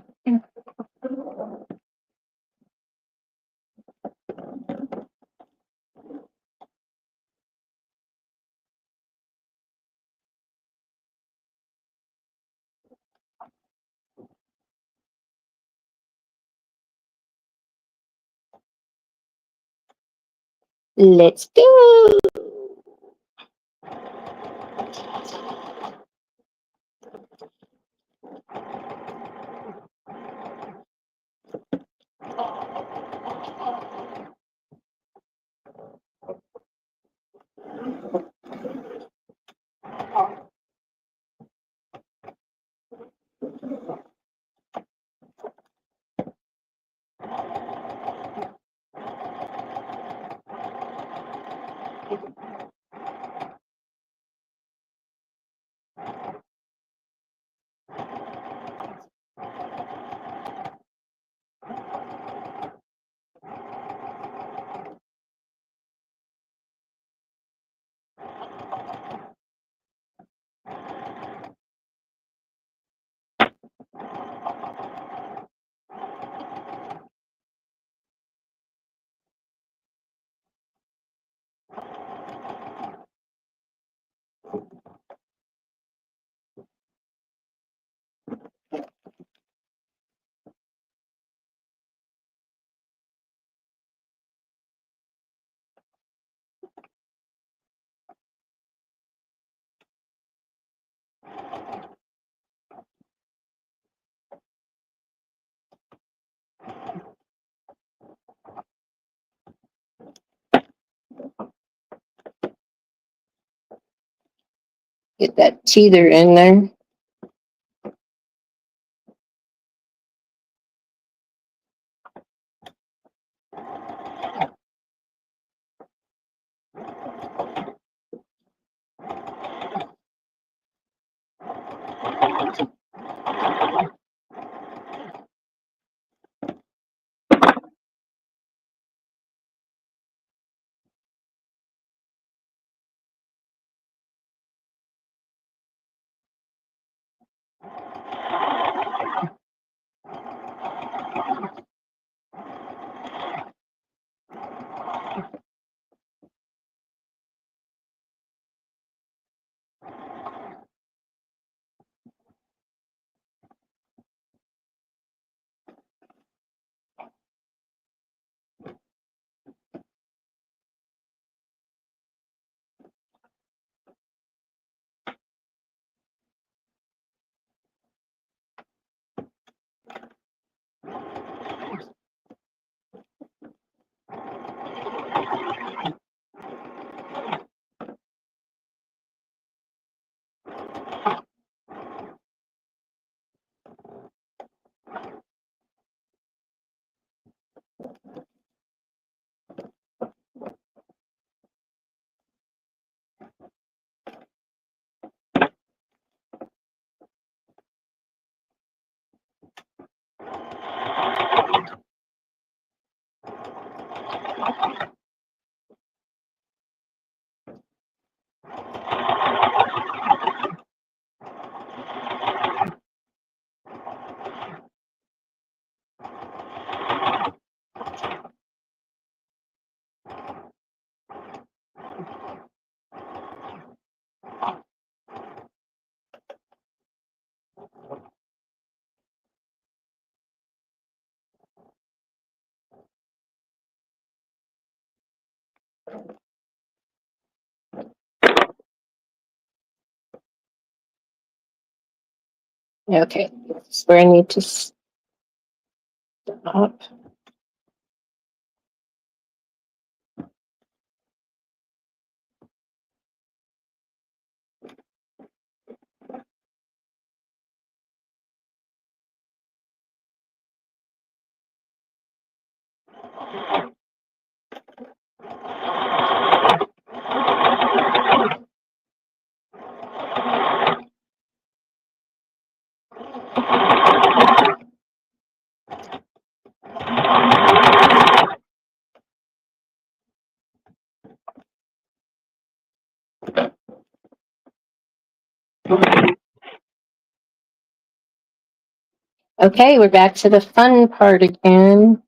Let's go. Get that teether in there. Okay, that's where I need to stop. Okay, we're back to the fun part again.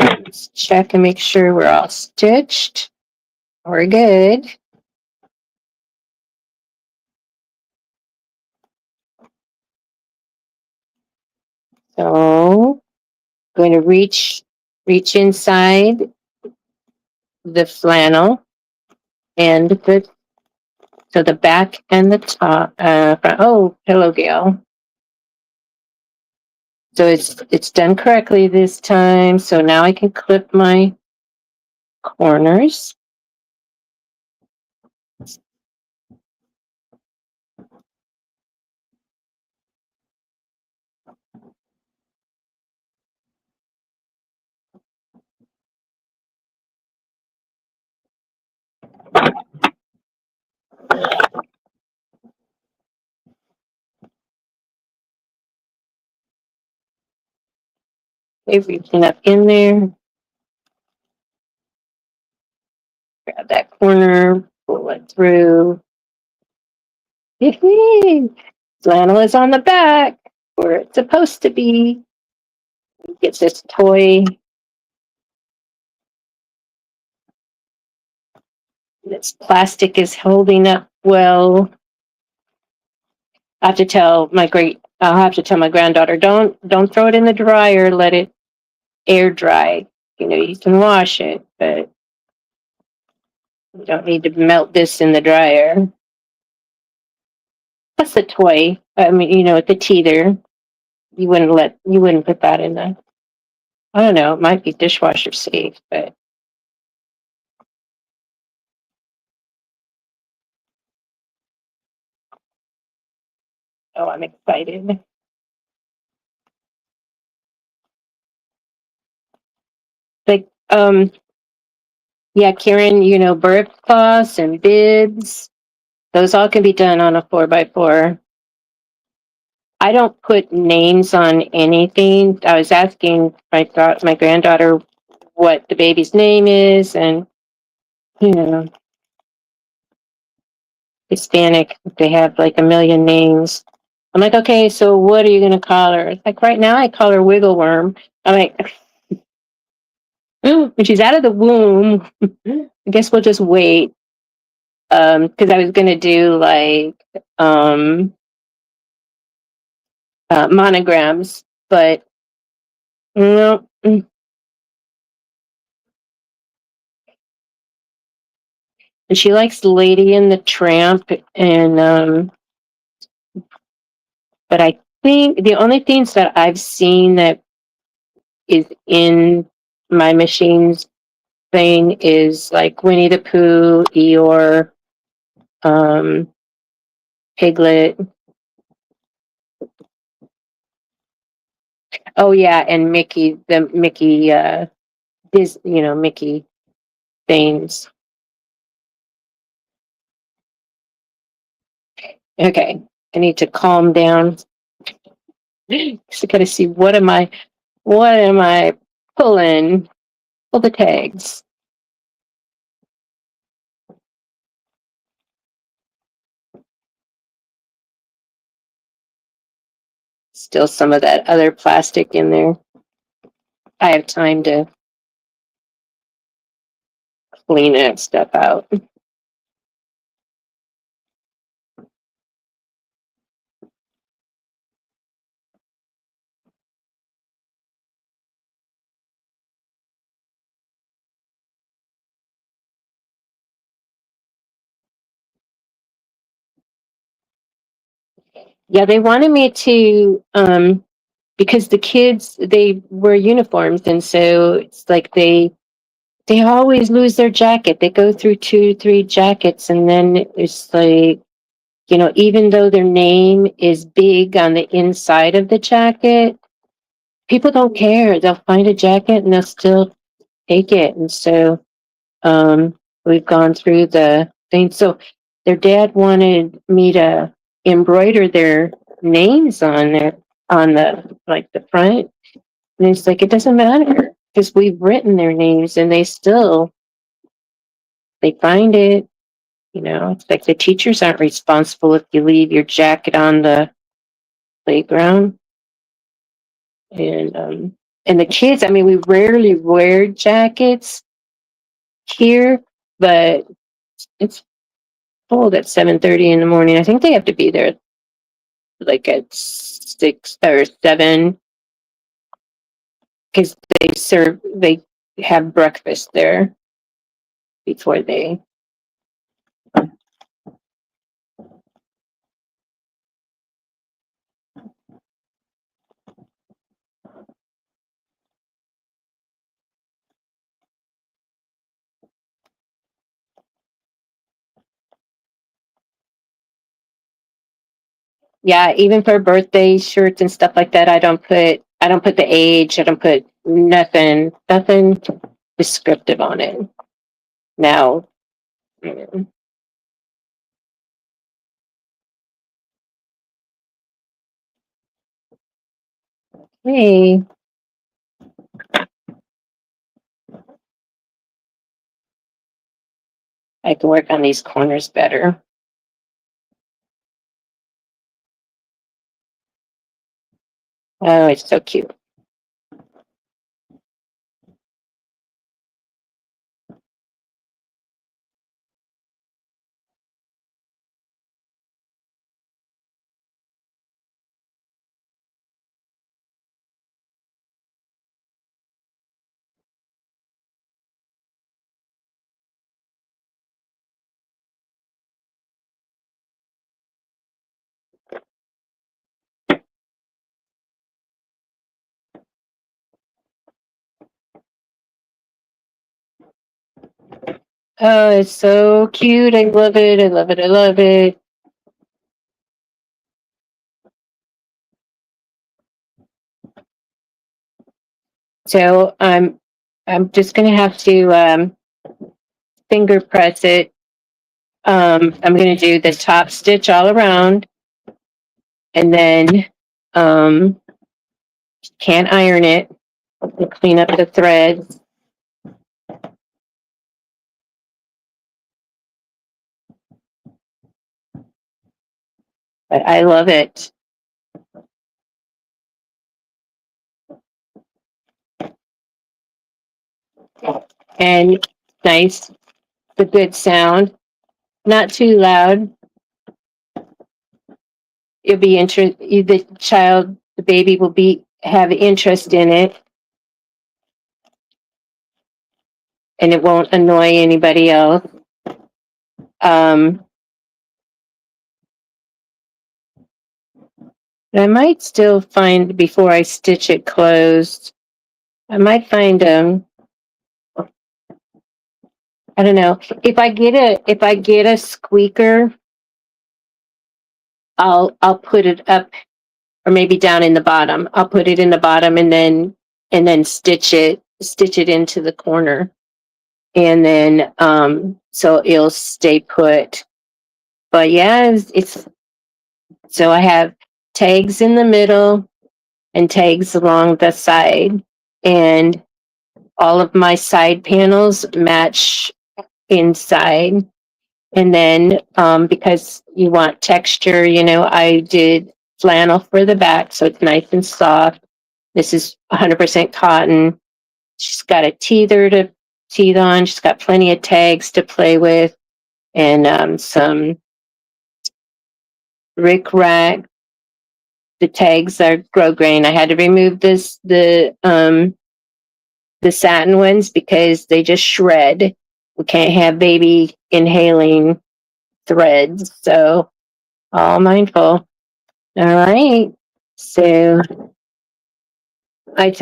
Let's check and make sure we're all stitched. We're good. So I'm going to reach inside the flannel and the back and the top. Front. Oh, hello, Gail. So it's done correctly this time. So now I can clip my corners. Reaching up in there. Grab that corner, pull it through. Flannel is on the back where it's supposed to be. Get this toy. This plastic is holding up well. I'll have to tell my granddaughter, don't throw it in the dryer, let it air dry. You can wash it, but you don't need to melt this in the dryer. That's the toy. I mean, with the teether. You wouldn't put that in there. I don't know, it might be dishwasher safe, but oh, I'm excited. Like, yeah, Karen, birth cloths and bibs, those all can be done on a 4x4. I don't put names on anything. I was asking my granddaughter what the baby's name is, and you know, Hispanic, they have like a million names. I'm like, okay, so what are you gonna call her? It's like right now I call her Wiggle Worm. I'm like, when she's out of the womb, I guess we'll just wait. Because I was gonna do like um monograms, but no. And she likes Lady and the Tramp, and but I think the only things that I've seen that is in my machines thing is like Winnie the Pooh, Eeyore, um, Piglet. Oh yeah, and Mickey, the Mickey, Mickey things. Okay, I need to calm down. Just gotta see what am I pulling? Pull the tags. Still some of that other plastic in there. I have time to clean that stuff out. Yeah, they wanted me to because the kids, they wear uniforms, and so it's like they always lose their jacket. They go through 2 3 jackets, and then it's like, even though their name is big on the inside of the jacket, people don't care. They'll find a jacket and they'll still take it. And so we've gone through the thing. So their dad wanted me to embroider their names on the like the front. And it's like, it doesn't matter because we've written their names and they find it. It's like the teachers aren't responsible if you leave your jacket on the playground. And the kids, I mean, we rarely wear jackets here, but it's cold at 7:30 in the morning. I think they have to be there like at 6 or 7 because they have breakfast there before they. Yeah, even for birthday shirts and stuff like that, I don't put the age, I don't put nothing descriptive on it. Now, mm, hey, I can work on these corners better. Oh, it's so cute. Oh, it's so cute. I love it. I love it. I love it. So I'm just gonna have to finger press it. I'm gonna do the top stitch all around, and then um, can't iron it. I'll clean up the threads. But I love it. And nice, the good sound, not too loud. You'll be the child, the baby will be have interest in it, and it won't annoy anybody else. Um, I might still find before I stitch it closed. I might find I don't know if I get a squeaker, I'll put it up or maybe down in the bottom. I'll put it in the bottom and then stitch it into the corner, and then so it'll stay put. But yeah, it's so I have tags in the middle and tags along the side, and all of my side panels match inside. And then because you want texture, I did flannel for the back, so it's nice and soft. This is 100% cotton. She's got a teether to teeth on. She's got plenty of tags to play with, and some Rick Rack. The tags are grosgrain. I had to remove the satin ones because they just shred. We can't have baby inhaling threads, so all mindful. All right. So I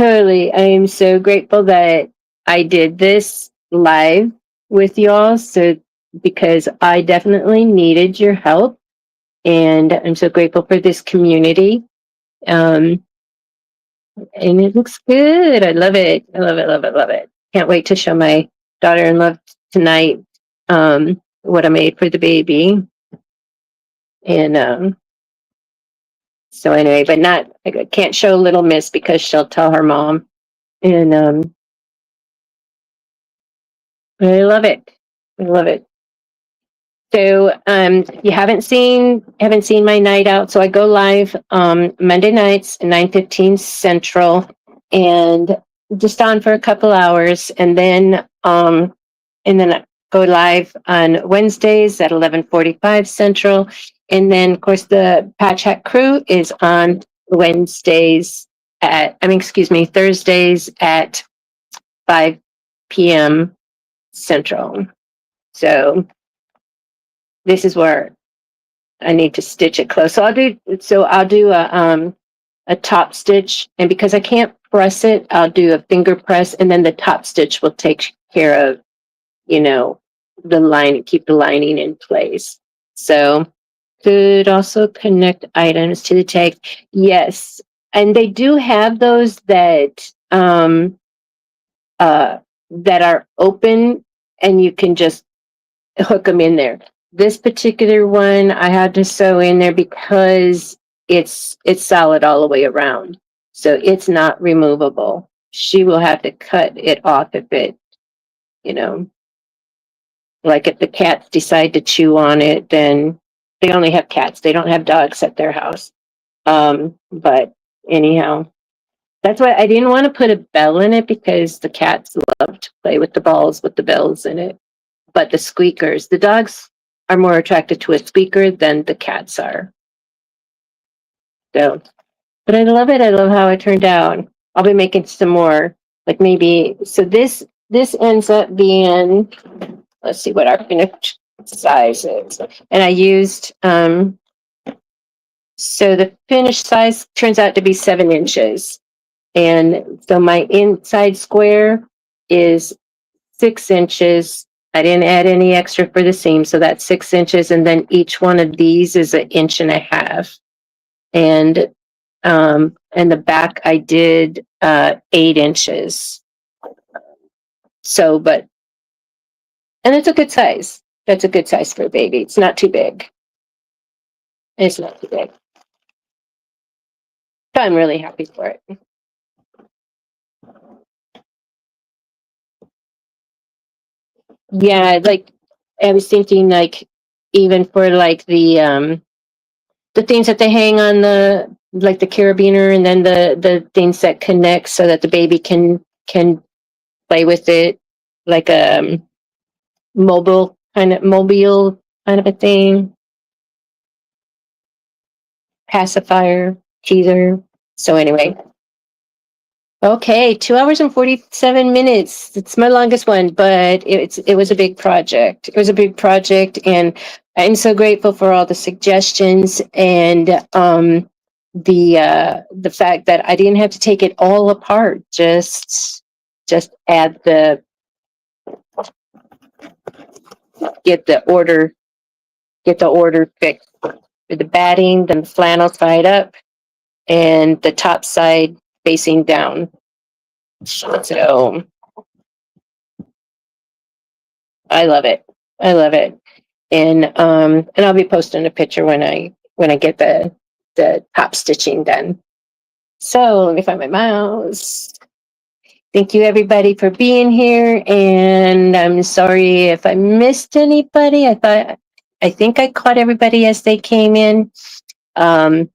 am so grateful that I did this live with y'all. So, because I definitely needed your help, and I'm so grateful for this community. Um, and it looks good. I love it. I love it, love it, love it. Can't wait to show my daughter in law tonight what I made for the baby. And so anyway, but not, I can't show little miss because she'll tell her mom. And I love it. I love it. So you haven't seen my night out. So I go live Monday nights at 9:15 Central, and just on for a couple hours, and then I go live on Wednesdays at 11:45 Central. And then of course the Patch Hat crew is on Thursdays at 5 p.m. Central. So this is where I need to stitch it close. I'll do a top stitch, and because I can't press it, I'll do a finger press, and then the top stitch will take care of, the line, keep the lining in place. So could also connect items to the tag. Yes. And they do have those that are open, and you can just hook them in there. This particular one I had to sew in there because it's solid all the way around. So it's not removable. She will have to cut it off if it, you know, like if the cats decide to chew on it, then they only have cats. They don't have dogs at their house. But anyhow, that's why I didn't want to put a bell in it because the cats love to play with the balls with the bells in it. But the squeakers, the dogs are more attracted to a squeaker than the cats are. So, but I love it. I love how it turned out. I'll be making some more, like maybe. So this ends up being. Let's see what our finished size is, and I used. So the finished size turns out to be 7 inches, and so my inside square is 6 inches, I didn't add any extra for the seam, so that's 6 inches, and then each one of these is 1.5 inches. And the back I did 8 inches. So, and it's a good size. That's a good size for a baby. It's not too big. It's not too big. So I'm really happy for it. Yeah, like I was thinking, like even for like the things that they hang on the like the carabiner, and then the things that connect so that the baby can play with it, like a mobile kind of a thing, pacifier, teaser. So anyway, okay, 2 hours and 47 minutes. It's my longest one, but it was a big project. It was a big project, and I'm so grateful for all the suggestions and the fact that I didn't have to take it all apart. Just add the get the order get the order fixed with the batting, then the flannel side up, and the top side facing down. So I love it. I love it. And I'll be posting a picture when I get the top stitching done. So let me find my mouse. Thank you everybody for being here, and I'm sorry if I missed anybody. I think I caught everybody as they came in. So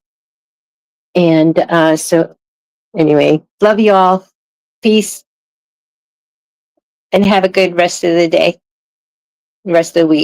anyway, love you all. Peace, and have a good rest of the day, rest of the week.